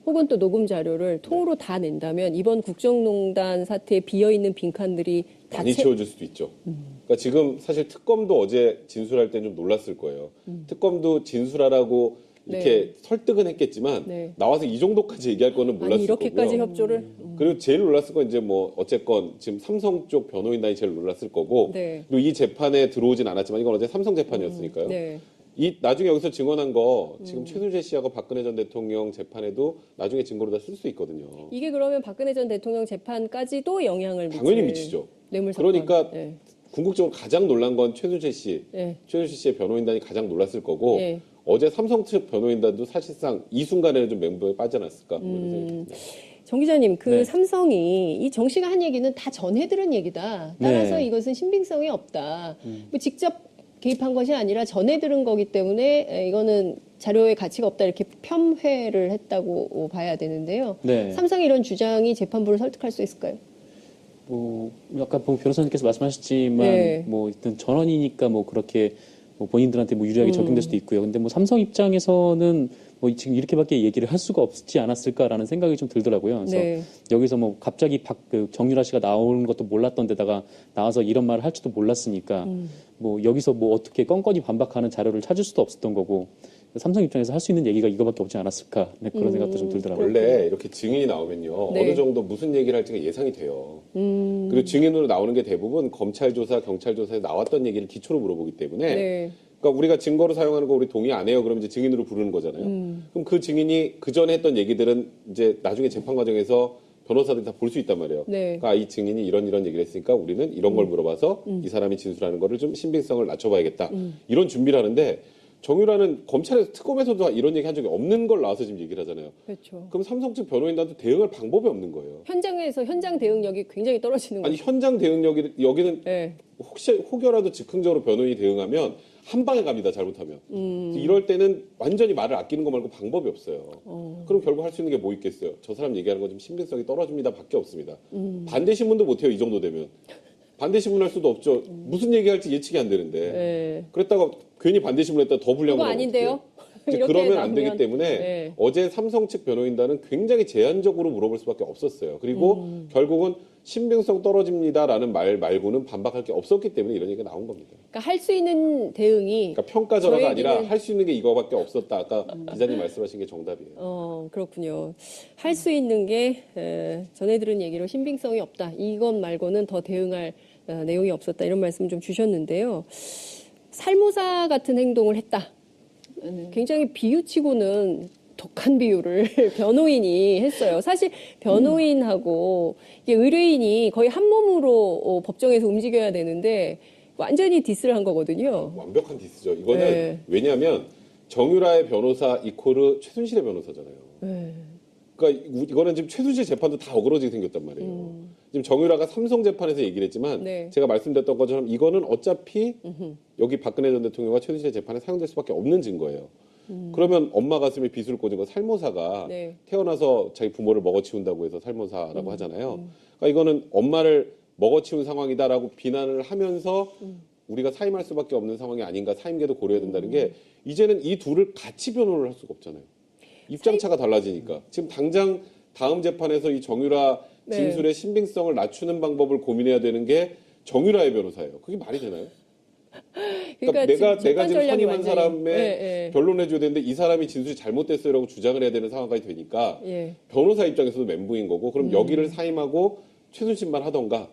Speaker 1: 혹은 또 녹음 자료를 통으로 다 낸다면 이번 국정농단 사태에 비어 있는 빈칸들이 다
Speaker 3: 많이 채워질 수도 있죠. 그러니까 지금 사실 특검도 어제 진술할 때 좀 놀랐을 거예요. 특검도 진술하라고 이렇게
Speaker 1: 네.
Speaker 3: 설득은 했겠지만
Speaker 1: 네.
Speaker 3: 나와서 이 정도까지 얘기할 거는 몰랐을
Speaker 1: 아니 이렇게까지
Speaker 3: 거고요.
Speaker 1: 협조를
Speaker 3: 그리고 제일 놀랐을 건 이제 뭐 어쨌건 지금 삼성 쪽 변호인단이 제일 놀랐을 거고
Speaker 1: 네.
Speaker 3: 그리고 이 재판에 들어오진 않았지만 이건 어제 삼성 재판이었으니까요.
Speaker 1: 네.
Speaker 3: 이 나중에 여기서 증언한 거 지금 최순실 씨하고 박근혜 전 대통령 재판에도 나중에 증거로 다 쓸 수 있거든요.
Speaker 1: 이게 그러면 박근혜 전 대통령 재판까지도 영향을
Speaker 3: 당연히
Speaker 1: 미칠
Speaker 3: 미치죠.
Speaker 1: 뇌물 사건.
Speaker 3: 그러니까
Speaker 1: 네.
Speaker 3: 궁극적으로 가장 놀란 건 최순실 씨,
Speaker 1: 네.
Speaker 3: 최순실 씨의 변호인단이 가장 놀랐을 거고
Speaker 1: 네.
Speaker 3: 어제 삼성 측 변호인단도 사실상 이 순간에는 좀 멘붕에 빠져났을까 뭐 이런 생각이 듭니다.
Speaker 1: 정 기자님, 그
Speaker 2: 네.
Speaker 1: 삼성이 이 정 씨가 한 얘기는 다 전해들은 얘기다. 따라서
Speaker 2: 네.
Speaker 1: 이것은 신빙성이 없다. 뭐 직접 개입한 것이 아니라 전해들은 거기 때문에 이거는 자료의 가치가 없다 이렇게 폄훼를 했다고 봐야 되는데요.
Speaker 2: 네.
Speaker 1: 삼성의 이런 주장이 재판부를 설득할 수 있을까요?
Speaker 2: 뭐 아까 뭐 변호사님께서 말씀하셨지만
Speaker 1: 네.
Speaker 2: 뭐 일단 전원이니까 뭐 그렇게 뭐 본인들한테 뭐 유리하게 적용될 수도 있고요. 근데 뭐 삼성 입장에서는 뭐 지금 이렇게밖에 얘기를 할 수가 없지 않았을까라는 생각이 좀 들더라고요. 그래서
Speaker 1: 네.
Speaker 2: 여기서 뭐 갑자기 그 정유라 씨가 나오는 것도 몰랐던 데다가 나와서 이런 말을 할지도 몰랐으니까 뭐 여기서 뭐 어떻게 껌껌이 반박하는 자료를 찾을 수도 없었던 거고 삼성 입장에서 할 수 있는 얘기가 이거밖에 없지 않았을까 네, 그런 생각도 좀 들더라고요.
Speaker 3: 원래 이렇게 증인이 나오면요
Speaker 1: 네.
Speaker 3: 어느 정도 무슨 얘기를 할지가 예상이 돼요. 그리고 증인으로 나오는 게 대부분 검찰 조사, 경찰 조사에 나왔던 얘기를 기초로 물어보기 때문에
Speaker 1: 네.
Speaker 3: 그러니까 우리가 증거로 사용하는 거 우리 동의 안 해요. 그럼 이제 증인으로 부르는 거잖아요. 그럼 그 증인이 그 전에 했던 얘기들은 이제 나중에 재판 과정에서 변호사들이 다 볼 수 있단 말이에요.
Speaker 1: 네.
Speaker 3: 그러니까 이 증인이 이런 얘기를 했으니까 우리는 이런 걸 물어봐서 이 사람이 진술하는 거를 좀 신빙성을 낮춰봐야겠다. 이런 준비를 하는데 정유라는 검찰에서 특검에서도 이런 얘기 한 적이 없는 걸 나와서 지금 얘기를 하잖아요.
Speaker 1: 그렇죠.
Speaker 3: 그럼 삼성 측 변호인단도 대응할 방법이 없는 거예요.
Speaker 1: 현장에서 현장 대응력이 굉장히 떨어지는
Speaker 3: 아니
Speaker 1: 거죠.
Speaker 3: 현장 대응력이 여기는
Speaker 1: 네.
Speaker 3: 혹여라도 즉흥적으로 변호인이 대응하면 한 방에 갑니다. 잘못하면. 이럴 때는 완전히 말을 아끼는 거 말고 방법이 없어요. 그럼 결국 할 수 있는 게 뭐 있겠어요? 저 사람 얘기하는 건 좀 신빙성이 떨어집니다. 밖에 없습니다. 반대 신문도 못해요. 이 정도 되면. 반대 신문 할 수도 없죠. 무슨 얘기할지 예측이 안 되는데.
Speaker 1: 네.
Speaker 3: 그랬다가 괜히 반대 신문 했다가 더 불리한
Speaker 1: 그거
Speaker 3: 거
Speaker 1: 아닌데요?
Speaker 3: 이제
Speaker 1: 이렇게
Speaker 3: 그러면 안 되기
Speaker 1: 나오면,
Speaker 3: 때문에
Speaker 1: 네.
Speaker 3: 어제 삼성 측 변호인단은 굉장히 제한적으로 물어볼 수밖에 없었어요. 그리고 결국은 신빙성 떨어집니다라는 말 말고는 반박할 게 없었기 때문에 이런 얘기가 나온 겁니다.
Speaker 1: 그러니까 할 수 있는 대응이
Speaker 3: 그러니까 평가절하가 아니라
Speaker 1: 저희들은-
Speaker 3: 할 수 있는 게 이거밖에 없었다. 아까 기자님 말씀하신 게 정답이에요.
Speaker 1: 그렇군요. 할 수 있는 게 전해 들은 얘기로 신빙성이 없다. 이것 말고는 더 대응할 내용이 없었다. 이런 말씀 좀 주셨는데요. 살모사 같은 행동을 했다. 굉장히 비유치고는 독한 비유를 변호인이 했어요. 사실 변호인하고 이게 의뢰인이 거의 한 몸으로 법정에서 움직여야 되는데 완전히 디스를 한 거거든요.
Speaker 3: 완벽한 디스죠. 이거는
Speaker 1: 네.
Speaker 3: 왜냐하면 정유라의 변호사 이코르 최순실의 변호사잖아요.
Speaker 1: 네.
Speaker 3: 그러니까 이거는 지금 최순실 재판도 다 어그러지게 생겼단 말이에요. 지금 정유라가 삼성 재판에서 얘기를 했지만
Speaker 1: 네.
Speaker 3: 제가 말씀드렸던 것처럼 이거는 어차피 여기 박근혜 전 대통령과 최순실 재판에 사용될 수밖에 없는 증거예요. 그러면 엄마 가슴에 빗을 꽂은 거 살모사가
Speaker 1: 네.
Speaker 3: 태어나서 자기 부모를 먹어치운다고 해서 살모사라고 하잖아요. 그러니까 이거는 엄마를 먹어치운 상황이다라고 비난을 하면서 우리가 사임할 수밖에 없는 상황이 아닌가, 사임계도 고려해야 된다는 게 이제는 이 둘을 같이 변호를 할 수가 없잖아요. 입장차가 달라지니까. 지금 당장 다음 재판에서 이 정유라
Speaker 1: 네.
Speaker 3: 진술의 신빙성을 낮추는 방법을 고민해야 되는 게 정유라의 변호사예요. 그게 말이 되나요? 그러니까 내가
Speaker 1: 재판
Speaker 3: 지금
Speaker 1: 전략이
Speaker 3: 선임한
Speaker 1: 완전히-
Speaker 3: 사람의
Speaker 1: 예, 예.
Speaker 3: 변론해줘야 되는데 이 사람이 진술이 잘못됐어요라고 주장을 해야 되는 상황까지 되니까
Speaker 1: 예.
Speaker 3: 변호사 입장에서도 멘붕인 거고 그럼 여기를 사임하고 최순실만 하던가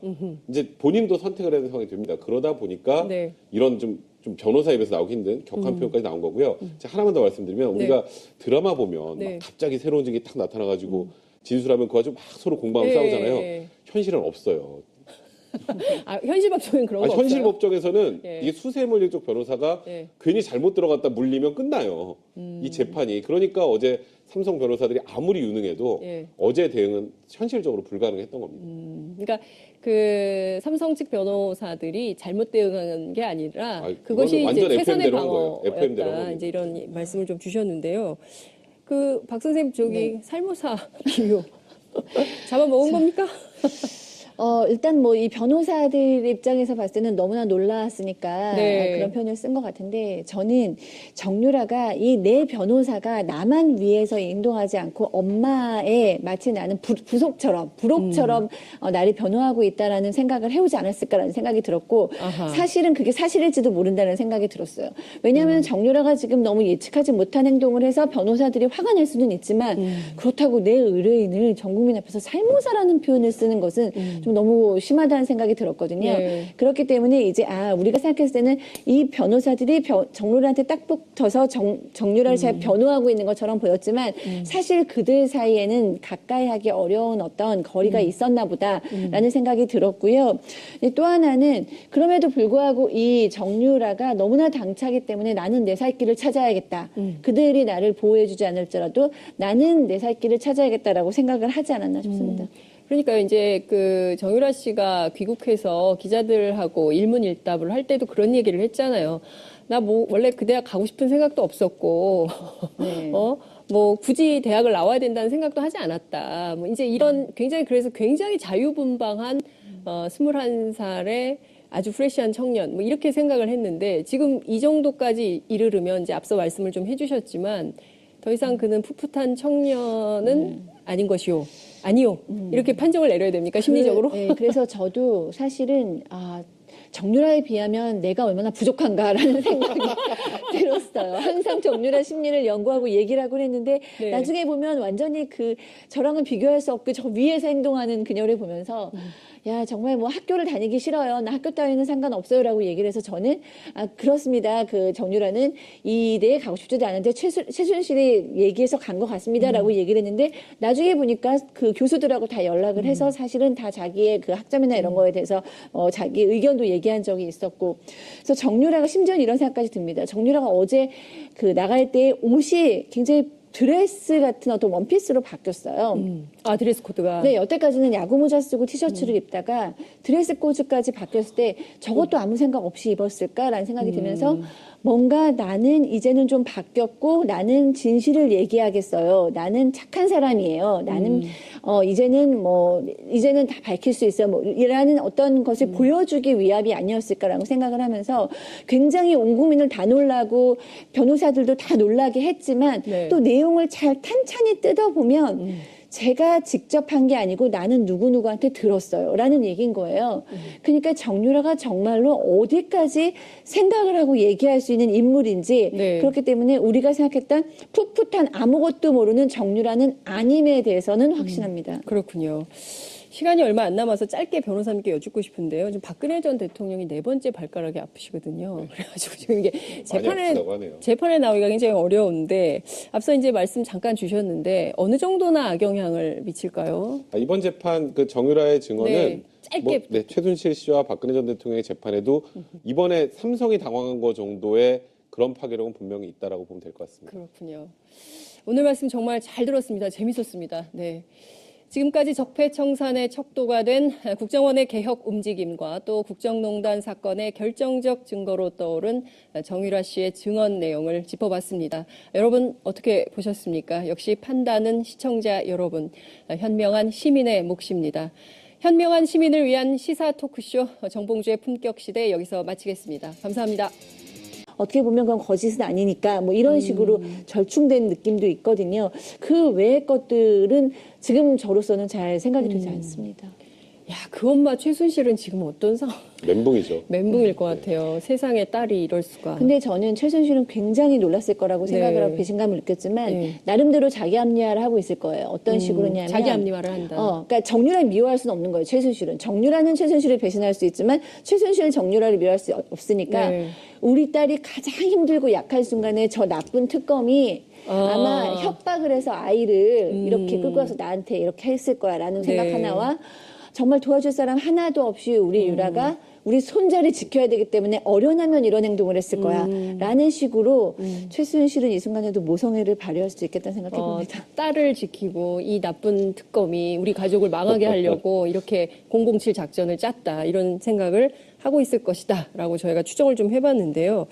Speaker 3: 이제 본인도 선택을 해야 되는 상황이 됩니다. 그러다 보니까
Speaker 1: 네.
Speaker 3: 이런 좀 변호사 입에서 나오기 힘든 격한 표현까지 나온 거고요. 제가 하나만 더 말씀드리면 우리가 드라마 보면
Speaker 1: 네.
Speaker 3: 막 갑자기 새로운 증이 탁 나타나가지고 진술하면 그거 가지고 막 서로 공방하고
Speaker 1: 예,
Speaker 3: 싸우잖아요.
Speaker 1: 예.
Speaker 3: 현실은 없어요.
Speaker 1: 아, 현실 법정엔 그런 거
Speaker 3: 현실
Speaker 1: 없어요?
Speaker 3: 법정에서는
Speaker 1: 예.
Speaker 3: 이게 수세물 일쪽 변호사가
Speaker 1: 예.
Speaker 3: 괜히 잘못 들어갔다 물리면 끝나요. 이 재판이. 그러니까 어제 삼성 변호사들이 아무리 유능해도
Speaker 1: 예.
Speaker 3: 어제 대응은 현실적으로 불가능했던 겁니다.
Speaker 1: 그러니까 그 삼성 측 변호사들이 잘못 대응한 게 아니라
Speaker 3: 아니,
Speaker 1: 그것이
Speaker 3: 그거는
Speaker 1: 이제
Speaker 3: 완전
Speaker 1: 최선의
Speaker 3: FM 대로 한 거예요. FM 대로 한
Speaker 1: 방어였다.
Speaker 3: 겁니다.
Speaker 1: 이제 이런 말씀을 좀 주셨는데요. 그 박 선생님 저기 살모사 비유 잡아먹은 겁니까?
Speaker 4: 일단 뭐 이 변호사들 입장에서 봤을 때는 너무나 놀라웠으니까
Speaker 1: 네.
Speaker 4: 그런 표현을 쓴 것 같은데 저는 정유라가 이 내 변호사가 나만 위해서 행동하지 않고 엄마의 마치 나는 부속처럼 부록처럼 나를 변호하고 있다라는 생각을 해오지 않았을까라는 생각이 들었고
Speaker 1: 아하.
Speaker 4: 사실은 그게 사실일지도 모른다는 생각이 들었어요. 왜냐하면 정유라가 지금 너무 예측하지 못한 행동을 해서 변호사들이 화가 날 수는 있지만 그렇다고 내 의뢰인을 전 국민 앞에서 살모사라는 표현을 쓰는 것은 좀 너무 심하다는 생각이 들었거든요.
Speaker 1: 네.
Speaker 4: 그렇기 때문에 이제 우리가 생각했을 때는 이 변호사들이 정유라한테 딱 붙어서 정유라를 잘 변호하고 있는 것처럼 보였지만 사실 그들 사이에는 가까이 하기 어려운 어떤 거리가 있었나 보다라는 생각이 들었고요. 또 하나는 그럼에도 불구하고 이 정유라가 너무나 당차기 때문에 나는 내 살 길을 찾아야겠다. 그들이 나를 보호해주지 않을지라도 나는 내 살 길을 찾아야겠다라고 생각을 하지 않았나 싶습니다.
Speaker 1: 그러니까 이제 그 정유라 씨가 귀국해서 기자들하고 일문일답을 할 때도 그런 얘기를 했잖아요. 나 뭐 원래 그 대학 가고 싶은 생각도 없었고,
Speaker 4: 네.
Speaker 1: 뭐 굳이 대학을 나와야 된다는 생각도 하지 않았다. 뭐 이제 이런 굉장히 자유분방한 21살의 아주 프레시한 청년 뭐 이렇게 생각을 했는데 지금 이 정도까지 이르르면 이제 앞서 말씀을 좀 해주셨지만 더 이상 그는 풋풋한 청년은 아닌 것이요. 아니요. 이렇게 판정을 내려야 됩니까? 심리적으로?
Speaker 4: 그래서 저도 사실은 정유라에 비하면 내가 얼마나 부족한가라는 생각이 들었어요. 항상 정유라 심리를 연구하고 얘기를 하곤 했는데
Speaker 1: 네.
Speaker 4: 나중에 보면 완전히 저랑은 비교할 수 없고 저 위에서 행동하는 그녀를 보면서 야 정말 뭐 학교를 다니기 싫어요. 나 학교 따위는 상관없어요라고 얘기를 해서 저는 그렇습니다. 그 정유라는 이 대에 가고 싶지도 않은데 최순실이 얘기해서 간 것 같습니다라고 얘기를 했는데 나중에 보니까 그 교수들하고 다 연락을 해서 사실은 다 자기의 그 학점이나 이런 거에 대해서 자기 의견도 얘기한 적이 있었고 그래서 정유라가 심지어는 이런 생각까지 듭니다. 정유라가 어제 그 나갈 때 옷이 굉장히 드레스 같은 어떤 원피스로 바뀌었어요.
Speaker 1: 드레스 코드가.
Speaker 4: 네, 여태까지는 야구 모자 쓰고 티셔츠를 입다가 드레스 코드까지 바뀌었을 때 저것도 아무 생각 없이 입었을까라는 생각이 들면서 뭔가 나는 이제는 좀 바뀌었고 나는 진실을 얘기하겠어요. 나는 착한 사람이에요. 나는 이제는 다 밝힐 수 있어요. 뭐 이라는 어떤 것을 보여주기 위함이 아니었을까라고 생각을 하면서 굉장히 온 국민을 다 놀라고 변호사들도 다 놀라게 했지만
Speaker 1: 네.
Speaker 4: 또 내용을 잘 탄탄히 뜯어보면 제가 직접 한 게 아니고 나는 누구누구한테 들었어요. 라는 얘기인 거예요. 그러니까 정유라가 정말로 어디까지 생각을 하고 얘기할 수 있는 인물인지
Speaker 1: 네.
Speaker 4: 그렇기 때문에 우리가 생각했던 풋풋한 아무것도 모르는 정유라는 아님에 대해서는 확신합니다.
Speaker 1: 그렇군요. 시간이 얼마 안 남아서 짧게 변호사님께 여쭙고 싶은데요. 지금 박근혜 전 대통령이 4번째 발가락이 아프시거든요. 그래가지고 지금 이게
Speaker 3: 많이 아프다고 하네요.
Speaker 1: 재판에 나오기가 굉장히 어려운데 앞서 이제 말씀 잠깐 주셨는데 어느 정도나 악영향을 미칠까요?
Speaker 3: 이번 재판 그 정유라의 증언은
Speaker 1: 네, 짧게
Speaker 3: 최순실 씨와 박근혜 전 대통령의 재판에도 이번에 삼성이 당황한 거 정도의 그런 파괴력은 분명히 있다라고 보면 될 것 같습니다.
Speaker 1: 그렇군요. 오늘 말씀 정말 잘 들었습니다. 재밌었습니다. 네. 지금까지 적폐청산의 척도가 된 국정원의 개혁 움직임과 또 국정농단 사건의 결정적 증거로 떠오른 정유라 씨의 증언 내용을 짚어봤습니다. 여러분 어떻게 보셨습니까? 역시 판단은 시청자 여러분, 현명한 시민의 몫입니다. 현명한 시민을 위한 시사 토크쇼 정봉주의 품격시대 여기서 마치겠습니다. 감사합니다.
Speaker 4: 어떻게 보면 그건 거짓은 아니니까 뭐 이런 식으로 절충된 느낌도 있거든요. 그 외의 것들은 지금 저로서는 잘 생각이 되지 않습니다.
Speaker 1: 야, 그 엄마 최순실은 지금 어떤 상황?
Speaker 3: 멘붕이죠.
Speaker 1: 멘붕일 것 같아요. 세상에 딸이 이럴 수가.
Speaker 4: 근데 저는 최순실은 굉장히 놀랐을 거라고 생각을 하고 배신감을 느꼈지만
Speaker 1: 네.
Speaker 4: 나름대로 자기 합리화를 하고 있을 거예요. 어떤 식으로냐면
Speaker 1: 자기 합리화를 한다.
Speaker 4: 그러니까 정유라를 미워할 수는 없는 거예요. 최순실은 정유라는 최순실을 배신할 수 있지만 최순실은 정유라를 미워할 수 없으니까
Speaker 1: 네.
Speaker 4: 우리 딸이 가장 힘들고 약한 순간에 저 나쁜 특검이 아마 협박을 해서 아이를 이렇게 끌고 와서 나한테 이렇게 했을 거야라는 생각
Speaker 1: 네.
Speaker 4: 하나와 정말 도와줄 사람 하나도 없이 우리 유라가 우리 손자를 지켜야 되기 때문에 어련하면 이런 행동을 했을 거야 라는 식으로 최순실은 이 순간에도 모성애를 발휘할 수 있겠다는 생각해 봅니다.
Speaker 1: 딸을 지키고 이 나쁜 특검이 우리 가족을 망하게 하려고 이렇게 007 작전을 짰다 이런 생각을 하고 있을 것이다 라고 저희가 추정을 좀 해봤는데요.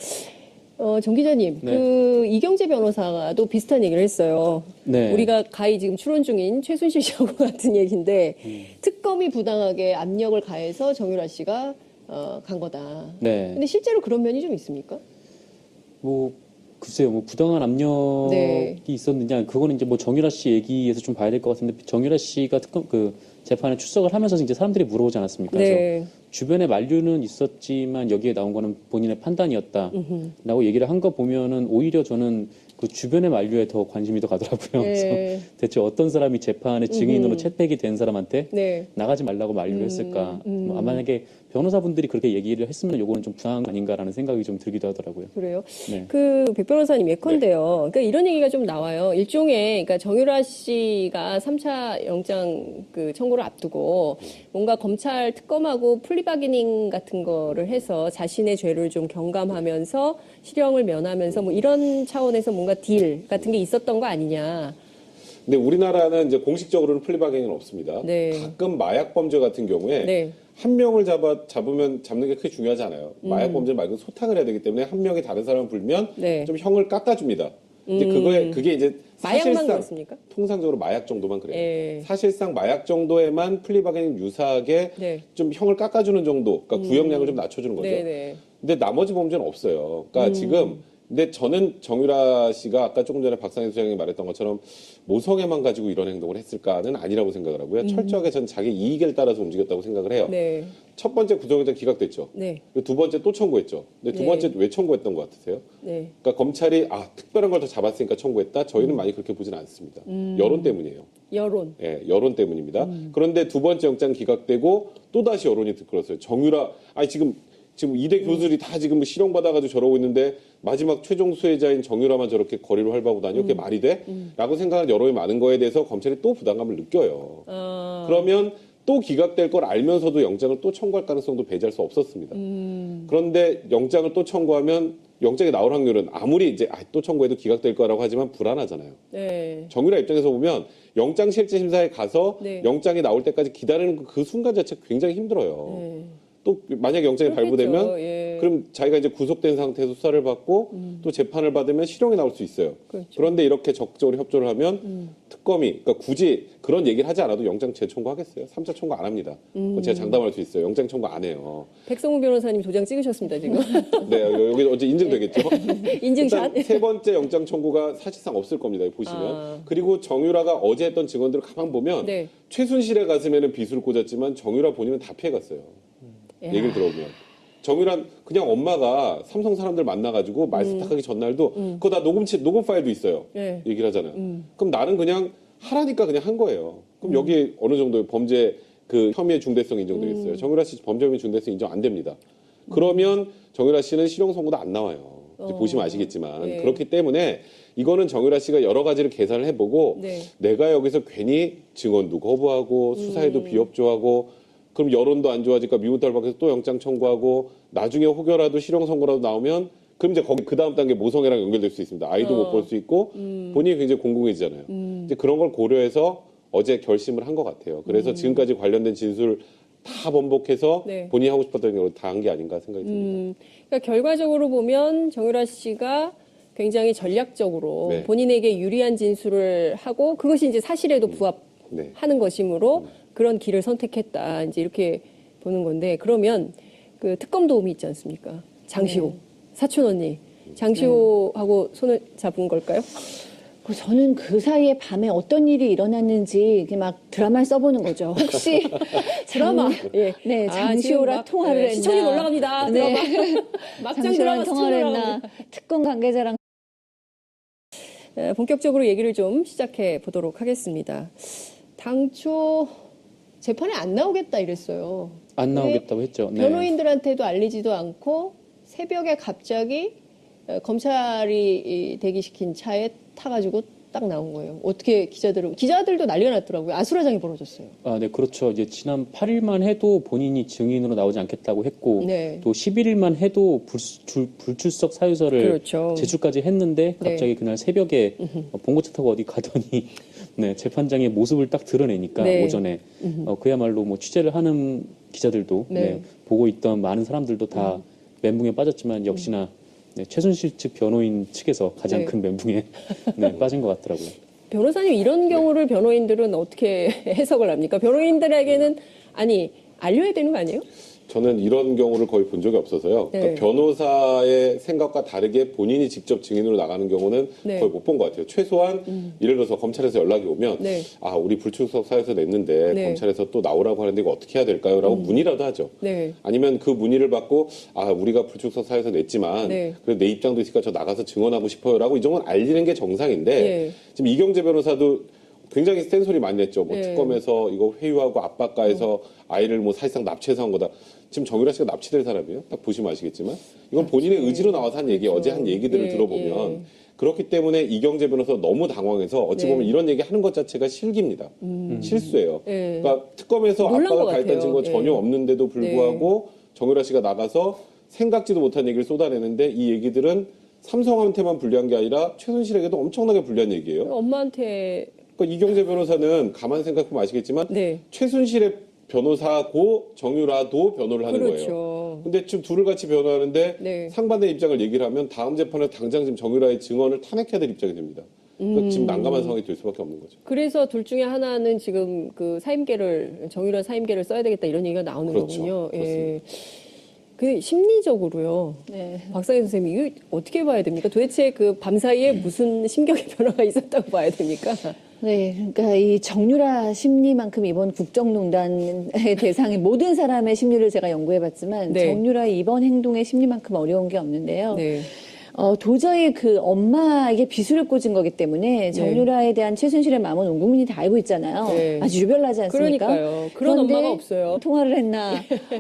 Speaker 1: 정 기자님,
Speaker 2: 네.
Speaker 1: 그 이경재 변호사도 비슷한 얘기를 했어요.
Speaker 2: 네.
Speaker 1: 우리가 가히 지금 추론 중인 최순실 씨하고 같은 얘기인데 특검이 부당하게 압력을 가해서 정유라 씨가 간 거다.
Speaker 2: 네.
Speaker 1: 근데 실제로 그런 면이 좀 있습니까?
Speaker 2: 뭐 글쎄요, 뭐 부당한 압력이
Speaker 1: 네.
Speaker 2: 있었느냐, 그거는 이제 뭐 정유라 씨 얘기에서 좀 봐야 될 것 같은데, 정유라 씨가 특검 그 재판에 출석을 하면서 이제 사람들이 물어보지 않았습니까?
Speaker 1: 네.
Speaker 2: 그래서 주변에 만류는 있었지만 여기에 나온 거는 본인의 판단이었다라고 얘기를 한 거 보면은 오히려 저는 그 주변의 만류에 더 관심이 더 가더라고요.
Speaker 1: 네.
Speaker 2: 그래서 대체 어떤 사람이 재판의 증인으로 채택이 된 사람한테
Speaker 1: 네.
Speaker 2: 나가지 말라고 만류를 했을까? 뭐 만약에 변호사분들이 그렇게 얘기를 했으면 요거는 좀 부당한 거 아닌가라는 생각이 좀 들기도 하더라고요.
Speaker 1: 그래요?
Speaker 2: 네.
Speaker 1: 그 백 변호사님 예컨대요. 그러니까 이런 얘기가 좀 나와요. 일종의 그러니까 정유라 씨가 3차 영장 그 청구를 앞두고 뭔가 검찰 특검하고 플리바게닝 같은 거를 해서 자신의 죄를 좀 경감하면서 실형을 면하면서 뭐 이런 차원에서 뭔가 딜 같은 게 있었던 거 아니냐.
Speaker 3: 근데 우리나라는 이제 공식적으로는 플리바게닝은 없습니다.
Speaker 1: 네.
Speaker 3: 가끔 마약 범죄 같은 경우에
Speaker 1: 네.
Speaker 3: 한 명을 잡으면 잡는 게 크게 중요하지 않아요. 마약 범죄 말고 소탕을 해야 되기 때문에 한 명이 다른 사람을 불면
Speaker 1: 네.
Speaker 3: 좀 형을 깎아줍니다. 근데 그게 이제
Speaker 1: 마약만
Speaker 3: 사실상
Speaker 1: 그렇습니까?
Speaker 3: 통상적으로 마약 정도만 그래요.
Speaker 1: 예.
Speaker 3: 사실상 마약 정도에만 플리바게닝 유사하게
Speaker 1: 네.
Speaker 3: 좀 형을 깎아주는 정도, 그러니까 구형량을 좀 낮춰주는 거죠.
Speaker 1: 네네.
Speaker 3: 근데 나머지 범죄는 없어요. 그러니까 지금 근데 저는 정유라 씨가 아까 조금 전에 박상희 소장이 말했던 것처럼 모성애만 가지고 이런 행동을 했을까는 아니라고 생각을 하고요. 철저하게 전 자기 이익을 따라서 움직였다고 생각을 해요.
Speaker 1: 네.
Speaker 3: 첫 번째 구속영장 기각됐죠.
Speaker 1: 네.
Speaker 3: 그리고 두 번째 또 청구했죠. 근데 두
Speaker 1: 네.
Speaker 3: 번째 왜 청구했던 것 같으세요?
Speaker 1: 네.
Speaker 3: 그러니까 검찰이 특별한 걸 더 잡았으니까 청구했다. 저희는 많이 그렇게 보지는 않습니다. 여론 때문이에요.
Speaker 1: 여론.
Speaker 3: 예, 여론 때문입니다. 그런데 두 번째 영장 기각되고 또 다시 여론이 들끓었어요. 정유라, 지금 이대 교수들이 다 지금 실형 받아가지고 저러고 있는데 마지막 최종 수혜자인 정유라만 저렇게 거리로 활보하고 다니고 그게 말이 돼? 라고 생각하는 여론이 많은 거에 대해서 검찰이 또 부담감을 느껴요. 그러면 또 기각될 걸 알면서도 영장을 또 청구할 가능성도 배제할 수 없었습니다. 그런데 영장을 또 청구하면 영장이 나올 확률은 아무리 이제 또 청구해도 기각될 거라고 하지만 불안하잖아요.
Speaker 1: 네.
Speaker 3: 정유라 입장에서 보면 영장 실질 심사에 가서
Speaker 1: 네.
Speaker 3: 영장이 나올 때까지 기다리는 그 순간 자체가 굉장히 힘들어요.
Speaker 1: 네.
Speaker 3: 또 만약 영장이
Speaker 1: 그렇겠죠.
Speaker 3: 발부되면
Speaker 1: 예.
Speaker 3: 그럼 자기가 이제 구속된 상태에서 수사를 받고 또 재판을 받으면 실형이 나올 수 있어요.
Speaker 1: 그렇죠.
Speaker 3: 그런데 이렇게 적극적으로 협조를 하면 특검이 그러니까 굳이 그런 얘기를 하지 않아도 영장 재청구하겠어요. 3차 청구 안 합니다. 그거 제가 장담할 수 있어요. 영장 청구 안 해요.
Speaker 1: 백성훈 변호사님 도장 찍으셨습니다 지금.
Speaker 3: 네, 여기 어제 인증되겠죠.
Speaker 1: 인증샷.
Speaker 3: 일단 세 번째 영장 청구가 사실상 없을 겁니다. 여기 보시면. 그리고 정유라가 어제 했던 증언들을 가만 보면
Speaker 1: 네.
Speaker 3: 최순실의 가슴에는 비수를 꽂았지만 정유라 본인은 다 피해갔어요. 얘기를 들어보면. 정유란 그냥 엄마가 삼성 사람들 만나가지고 말 세탁하기 전날도 그거 다 녹음 파일도 있어요.
Speaker 1: 네.
Speaker 3: 얘기를 하잖아요. 그럼 나는 그냥 하라니까 그냥 한 거예요. 그럼 여기 어느 정도의 범죄 그 혐의의 중대성이 인정되겠어요. 정유라 씨 범죄 혐의 중대성 인정 안 됩니다. 그러면 정유라 씨는 실형 선고도 안 나와요. 이제 보시면 아시겠지만
Speaker 1: 네.
Speaker 3: 그렇기 때문에 이거는 정유라 씨가 여러 가지를 계산을 해보고
Speaker 1: 네.
Speaker 3: 내가 여기서 괜히 증언도 거부하고 수사에도 비협조하고 그럼 여론도 안 좋아지니까 미문tal 밖에서 또 영장 청구하고 나중에 혹여라도 실형 선고라도 나오면 그럼 이제 거기 그 다음 단계 모성애랑 연결될 수 있습니다. 아이도 못 볼 수 있고 본인이 굉장히 공공해지잖아요. 이제 그런 걸 고려해서 어제 결심을 한 것 같아요. 그래서 지금까지 관련된 진술 다 번복해서
Speaker 1: 네.
Speaker 3: 본인이 하고 싶었던 걸 다 한 게 아닌가 생각이 듭니다.
Speaker 1: 그러니까 결과적으로 보면 정유라 씨가 굉장히 전략적으로
Speaker 3: 네.
Speaker 1: 본인에게 유리한 진술을 하고 그것이 이제 사실에도 부합하는
Speaker 3: 네.
Speaker 1: 것이므로 그런 길을 선택했다. 이제 이렇게 보는 건데 그러면 그 특검 도움이 있지 않습니까? 장시호 사촌 언니 장시호하고 손을 잡은 걸까요?
Speaker 4: 저는 그 사이에 밤에 어떤 일이 일어났는지 이렇게 막 드라마를 써보는 거죠. 혹시
Speaker 1: 드라마. 예.
Speaker 4: 네,
Speaker 1: 아,
Speaker 4: 장시호랑
Speaker 1: 지금 막,
Speaker 4: 통화를 했나?
Speaker 1: 시청률 올라갑니다.
Speaker 4: 네.
Speaker 1: 드라마. 막장
Speaker 4: 장시호랑
Speaker 1: 드라마
Speaker 4: 통화를
Speaker 1: 시청률
Speaker 4: 했나?
Speaker 1: 올라갑니다.
Speaker 4: 특검 관계자랑
Speaker 1: 본격적으로 얘기를 좀 시작해 보도록 하겠습니다. 당초 재판에 안 나오겠다 이랬어요.
Speaker 2: 안 나오겠다고 했죠. 네.
Speaker 1: 변호인들한테도 알리지도 않고 새벽에 갑자기 검찰이 대기시킨 차에 타가지고 딱 나온 거예요. 어떻게 기자들도 난리가 났더라고요. 아수라장이 벌어졌어요.
Speaker 2: 아, 네, 그렇죠. 이제 지난 8일만 해도 본인이 증인으로 나오지 않겠다고 했고,
Speaker 1: 네.
Speaker 2: 또 11일만 해도 불출석 사유서를
Speaker 1: 그렇죠.
Speaker 2: 제출까지 했는데, 갑자기 그날 새벽에 봉고차 타고 어디 가더니, 네, 재판장의 모습을 딱 드러내니까,
Speaker 1: 네.
Speaker 2: 오전에. 그야말로 뭐 취재를 하는 기자들도,
Speaker 1: 네.
Speaker 2: 네, 보고 있던 많은 사람들도 다 멘붕에 빠졌지만, 역시나 네, 최순실 측 변호인 측에서 가장
Speaker 1: 네.
Speaker 2: 큰 멘붕에 네, 빠진 것 같더라고요.
Speaker 1: 변호사님 이런 경우를 변호인들은 어떻게 해석을 합니까? 변호인들에게는 아니 알려야 되는 거 아니에요?
Speaker 3: 저는 이런 경우를 거의 본 적이 없어서요.
Speaker 1: 네.
Speaker 3: 그러니까 변호사의 생각과 다르게 본인이 직접 증인으로 나가는 경우는
Speaker 1: 네.
Speaker 3: 거의 못 본 것 같아요. 최소한 예를 들어서 검찰에서 연락이 오면
Speaker 1: 네.
Speaker 3: 아 우리 불출석 사유서 냈는데
Speaker 1: 네.
Speaker 3: 검찰에서 또 나오라고 하는데 이거 어떻게 해야 될까요? 라고 문의라도 하죠.
Speaker 1: 네.
Speaker 3: 아니면 그 문의를 받고 아 우리가 불출석 사유서 냈지만
Speaker 1: 네.
Speaker 3: 그래도 내 입장도 있으니까 저 나가서 증언하고 싶어요라고 이 정도는 알리는 게 정상인데
Speaker 1: 네.
Speaker 3: 지금 이경재 변호사도 굉장히 센 소리 많이 냈죠. 뭐
Speaker 1: 네.
Speaker 3: 특검에서 이거 회유하고 압박가해서 아이를 뭐 사실상 납치해서 한 거다. 지금 정유라 씨가 납치될 사람이에요. 딱 보시면 아시겠지만 이건 본인의 의지로 나와서 한 얘기, 어제 한 얘기들을
Speaker 1: 예,
Speaker 3: 들어보면
Speaker 1: 예.
Speaker 3: 그렇기 때문에 이경재 변호사 너무 당황해서 어찌
Speaker 1: 네.
Speaker 3: 보면 이런 얘기 하는 것 자체가 실기입니다. 실수예요.
Speaker 1: 예.
Speaker 3: 그러니까 특검에서
Speaker 1: 놀란
Speaker 3: 압박을
Speaker 1: 것
Speaker 3: 가했다는
Speaker 1: 같아요.
Speaker 3: 증거 전혀
Speaker 1: 예.
Speaker 3: 없는데도 불구하고 정유라 씨가 나가서 생각지도 못한 얘기를 쏟아내는데 이 얘기들은 삼성한테만 불리한 게 아니라 최순실에게도 엄청나게 불리한 얘기예요.
Speaker 1: 엄마한테
Speaker 3: 그러니까 이경재 변호사는 가만 생각해보면 아시겠지만
Speaker 1: 네.
Speaker 3: 최순실의 변호사고 정유라도 변호를 하는
Speaker 1: 그렇죠.
Speaker 3: 거예요. 근데 지금 둘을 같이 변호하는데
Speaker 1: 네.
Speaker 3: 상반된 입장을 얘기를 하면 다음 재판에 당장 지금 정유라의 증언을 탄핵해야 될 입장이 됩니다. 그러니까 지금 난감한 상황이 될 수밖에 없는 거죠.
Speaker 1: 그래서 둘 중에 하나는 지금 그 정유라 사임계를 써야 되겠다 이런 얘기가 나오는
Speaker 3: 그렇죠.
Speaker 1: 거군요. 예. 그 심리적으로요.
Speaker 4: 네.
Speaker 1: 박상현 선생님 이거 어떻게 봐야 됩니까? 도대체 그 밤사이에 무슨 심경의 변화가 있었다고 봐야 됩니까?
Speaker 4: 네, 그러니까 이 정유라 심리만큼 이번 국정농단의 대상이 모든 사람의 심리를 제가 연구해봤지만
Speaker 1: 네.
Speaker 4: 정유라의 이번 행동의 심리만큼 어려운 게 없는데요.
Speaker 1: 네.
Speaker 4: 도저히 그 엄마에게 비수를 꽂은 거기 때문에 정유라에 대한 최순실의 마음은 온 국민이 다 알고 있잖아요.
Speaker 1: 네.
Speaker 4: 아주 유별나지 않습니까?
Speaker 1: 그러니까요. 그런
Speaker 4: 그런데
Speaker 1: 엄마가 없어요.
Speaker 4: 통화를 했나?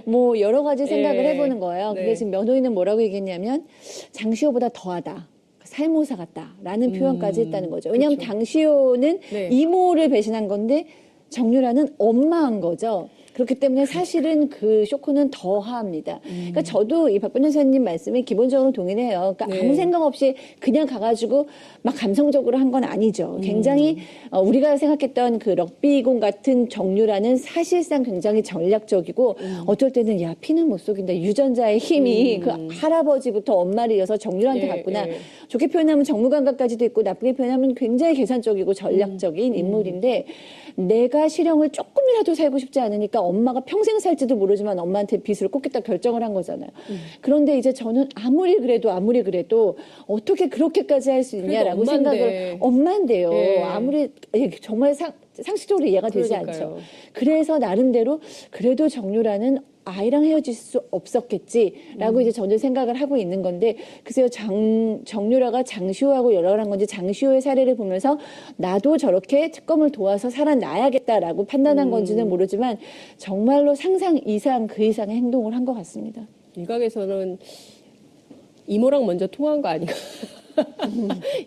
Speaker 4: 뭐 여러 가지 생각을
Speaker 1: 예.
Speaker 4: 해보는 거예요. 근데
Speaker 1: 네.
Speaker 4: 지금 변호인은 뭐라고 얘기했냐면 장시호보다 더하다. 살모사 같다라는 표현까지 했다는 거죠. 왜냐하면
Speaker 1: 그렇죠.
Speaker 4: 장시호는
Speaker 1: 네.
Speaker 4: 이모를 배신한 건데 정유라는 엄마한 거죠. 그렇기 때문에 사실은 그 쇼크는 더합니다. 그러니까 저도 이 박 변호사님 말씀에 기본적으로 동의해요. 그러니까
Speaker 1: 네.
Speaker 4: 아무 생각 없이 그냥 가가지고 막 감성적으로 한 건 아니죠. 굉장히 우리가 생각했던 그 럭비공 같은 정유라는 사실상 굉장히 전략적이고 어떨 때는 야 피는 못 속인다. 유전자의 힘이 그 할아버지부터 엄마를 이어서 정유라한테
Speaker 1: 예,
Speaker 4: 갔구나.
Speaker 1: 예.
Speaker 4: 좋게 표현하면 정무감각까지도 있고 나쁘게 표현하면 굉장히 계산적이고 전략적인 인물인데 내가 실형을 조금이라도 살고 싶지 않으니까 엄마가 평생 살지도 모르지만 엄마한테 빚을 꽂겠다 결정을 한 거잖아요. 그런데 이제 저는 아무리 그래도 어떻게 그렇게까지 할 수 있냐라고
Speaker 1: 그래도 엄마인데.
Speaker 4: 생각을 엄마인데요.
Speaker 1: 예.
Speaker 4: 아무리 정말 상식적으로 이해가 되지
Speaker 1: 그러니까요.
Speaker 4: 않죠. 그래서 나름대로 그래도 정유라는 아이랑 헤어질 수 없었겠지라고 이제 저는 생각을 하고 있는 건데 글쎄요 정유라가 장시호하고 연락을 한 건지 장시호의 사례를 보면서 나도 저렇게 특검을 도와서 살아나야겠다라고 판단한 건지는 모르지만 정말로 상상 이상 그 이상의 행동을 한 것 같습니다.
Speaker 1: 일각에서는 이모랑 먼저 통화한 거 아닌가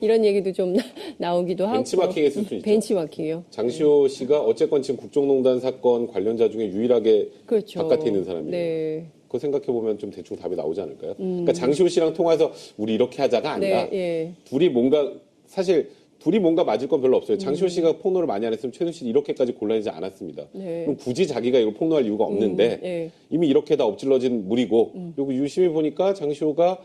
Speaker 1: 이런 얘기도 좀 나오기도 하고.
Speaker 3: 벤치마킹 했을 수 있죠.
Speaker 1: 벤치마킹이요.
Speaker 3: 장시호 씨가 어쨌건 지금 국정농단 사건 관련자 중에 유일하게
Speaker 1: 그렇죠.
Speaker 3: 바깥에 있는 사람이에요.
Speaker 1: 네.
Speaker 3: 그거 생각해보면 좀 대충 답이 나오지 않을까요? 그러니까 장시호 씨랑 통화해서 우리 이렇게 하자가 아니라
Speaker 1: 네. 예.
Speaker 3: 둘이 뭔가 사실 둘이 뭔가 맞을 건 별로 없어요. 장시호 씨가 폭로를 많이 안 했으면 최순실이 이렇게까지 곤란하지 않았습니다.
Speaker 1: 네.
Speaker 3: 그럼 굳이 자기가 이걸 폭로할 이유가 없는데
Speaker 1: 예.
Speaker 3: 이미 이렇게 다 엎질러진 물이고 그리고 유심히 보니까 장시호가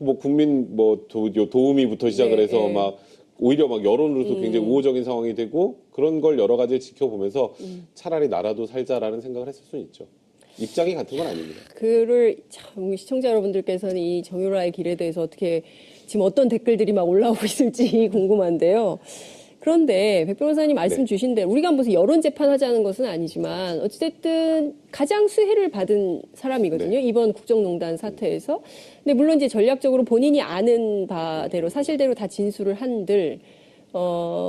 Speaker 3: 뭐 국민 뭐 도우미부터 시작을
Speaker 1: 네,
Speaker 3: 해서
Speaker 1: 네.
Speaker 3: 막 오히려 막 여론으로도 굉장히 우호적인 상황이 되고 그런 걸 여러 가지 지켜보면서 차라리 나라도 살자라는 생각을 했을 수는 있죠. 입장이 같은 건 아닙니다.
Speaker 1: 그를 참 시청자 여러분들께서는 이 정유라의 길에 대해서 어떻게 지금 어떤 댓글들이 막 올라오고 있을지 궁금한데요. 그런데 백 변호사님 말씀
Speaker 3: 네.
Speaker 1: 주신 대로 우리가 무슨 여론 재판하자는 것은 아니지만 어찌됐든 가장 수혜를 받은 사람이거든요.
Speaker 3: 네.
Speaker 1: 이번 국정농단 사태에서. 근데 물론 이제 전략적으로 본인이 아는 바대로 사실대로 다 진술을 한들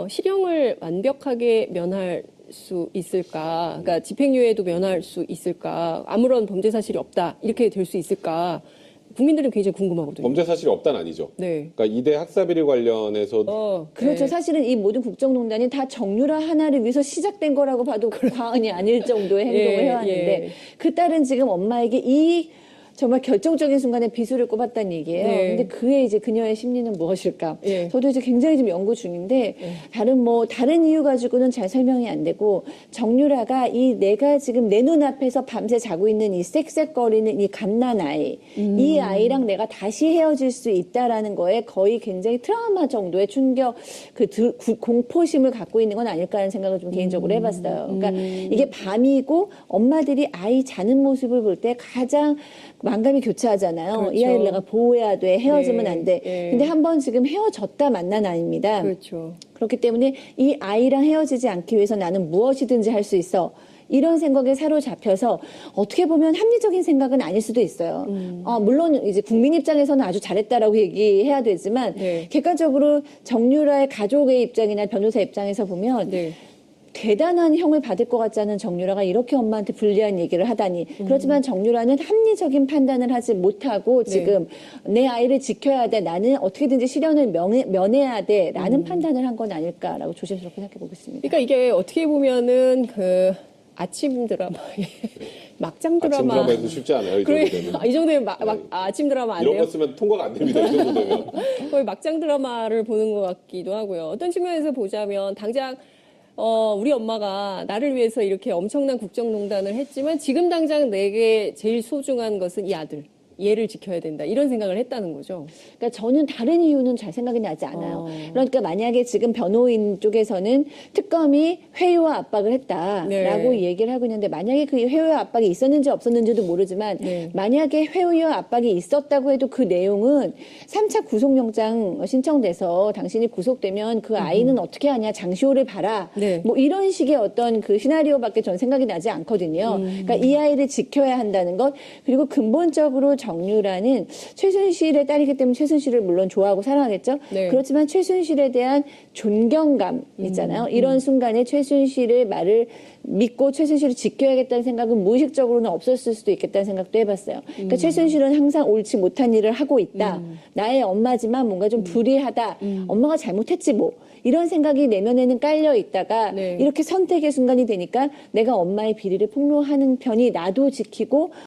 Speaker 1: 실형을 완벽하게 면할 수 있을까? 그러니까 집행유예도 면할 수 있을까? 아무런 범죄 사실이 없다. 이렇게 될 수 있을까? 국민들은 굉장히 궁금하거든요.
Speaker 3: 범죄 사실이 없다는 아니죠.
Speaker 1: 네.
Speaker 3: 그러니까 이대 학사비리 관련해서
Speaker 4: 그렇죠.
Speaker 1: 네.
Speaker 4: 사실은 이 모든 국정농단이 다 정유라 하나를 위해서 시작된 거라고 봐도 과언이 아닐 정도의 행동을
Speaker 1: 예,
Speaker 4: 해왔는데
Speaker 1: 예.
Speaker 4: 그 딸은 지금 엄마에게 이 정말 결정적인 순간에 비수를 꼽았다는 얘기예요.
Speaker 1: 네.
Speaker 4: 근데 그의 이제 그녀의 심리는 무엇일까?
Speaker 1: 예.
Speaker 4: 저도 이제 굉장히 좀 연구 중인데 다른 이유 가지고는 잘 설명이 안 되고 정유라가 이 내가 지금 내 눈앞에서 밤새 자고 있는 이 쌕쌕거리는 이 갓난 아이, 이 아이랑 내가 다시 헤어질 수 있다라는 거에 거의 굉장히 트라우마 정도의 충격, 공포심을 갖고 있는 건 아닐까 하는 생각을 좀 개인적으로 해봤어요. 그러니까 이게 밤이고 엄마들이 아이 자는 모습을 볼 때 가장 만감이 교차하잖아요.
Speaker 1: 그렇죠.
Speaker 4: 이 아이를 내가 보호해야 돼. 헤어지면
Speaker 1: 네,
Speaker 4: 안 돼.
Speaker 1: 네.
Speaker 4: 근데 한번 지금 헤어졌다 만난 아이입니다.
Speaker 1: 그렇죠.
Speaker 4: 그렇기 때문에 이 아이랑 헤어지지 않기 위해서 나는 무엇이든지 할 수 있어. 이런 생각에 사로잡혀서 어떻게 보면 합리적인 생각은 아닐 수도 있어요. 물론 이제 국민 입장에서는 아주 잘했다라고 얘기해야 되지만
Speaker 1: 네.
Speaker 4: 객관적으로 정유라의 가족의 입장이나 변호사 입장에서 보면
Speaker 1: 네.
Speaker 4: 대단한 형을 받을 것 같지 않은 정유라가 이렇게 엄마한테 불리한 얘기를 하다니. 그렇지만 정유라는 합리적인 판단을 하지 못하고 지금 내 아이를 지켜야 돼. 나는 어떻게든지 시련을 면해야 돼. 라는 판단을 한 건 아닐까라고 조심스럽게 생각해 보겠습니다.
Speaker 1: 그러니까 이게 어떻게 보면은 그 아침 드라마의 막장 드라마.
Speaker 3: 아침 드라마에도 쉽지 않아요. 이 정도 되면.
Speaker 1: 이 정도면 아침 드라마 안
Speaker 3: 이런
Speaker 1: 돼요?
Speaker 3: 거 쓰면 통과가 안 됩니다. 이 정도 되면.
Speaker 1: 거의 막장 드라마를 보는 것 같기도 하고요. 어떤 측면에서 보자면 당장 우리 엄마가 나를 위해서 이렇게 엄청난 국정농단을 했지만 지금 당장 내게 제일 소중한 것은 이 아들. 얘를 지켜야 된다. 이런 생각을 했다는 거죠.
Speaker 4: 그러니까 저는 다른 이유는 잘 생각이 나지 않아요. 그러니까 만약에 지금 변호인 쪽에서는 특검이 회유와 압박을 했다라고
Speaker 1: 네.
Speaker 4: 얘기를 하고 있는데 만약에 그 회유와 압박이 있었는지 없었는지도 모르지만
Speaker 1: 네.
Speaker 4: 만약에 회유와 압박이 있었다고 해도 그 내용은 3차 구속영장 신청돼서 당신이 구속되면 그 아이는 어떻게 하냐 장시호를 봐라.
Speaker 1: 네.
Speaker 4: 뭐 이런 식의 어떤 그 시나리오밖에 전 생각이 나지 않거든요. 그러니까 이 아이를 지켜야 한다는 것 그리고 근본적으로 정유라는 최순실의 딸이기 때문에 최순실을 물론 좋아하고 사랑하겠죠.
Speaker 1: 네.
Speaker 4: 그렇지만 최순실에 대한 존경감 있잖아요. 이런 순간에 최순실의 말을 믿고 최순실을 지켜야겠다는 생각은 무의식적으로는 없었을 수도 있겠다는 생각도 해봤어요. 그러니까 최순실은 항상 옳지 못한 일을 하고 있다. 나의 엄마지만 뭔가 좀 불의하다. 엄마가 잘못했지 뭐. 이런 생각이 내면에는 깔려 있다가
Speaker 1: 네.
Speaker 4: 이렇게 선택의 순간이 되니까 내가 엄마의 비리를 폭로하는 편이 나도 지키고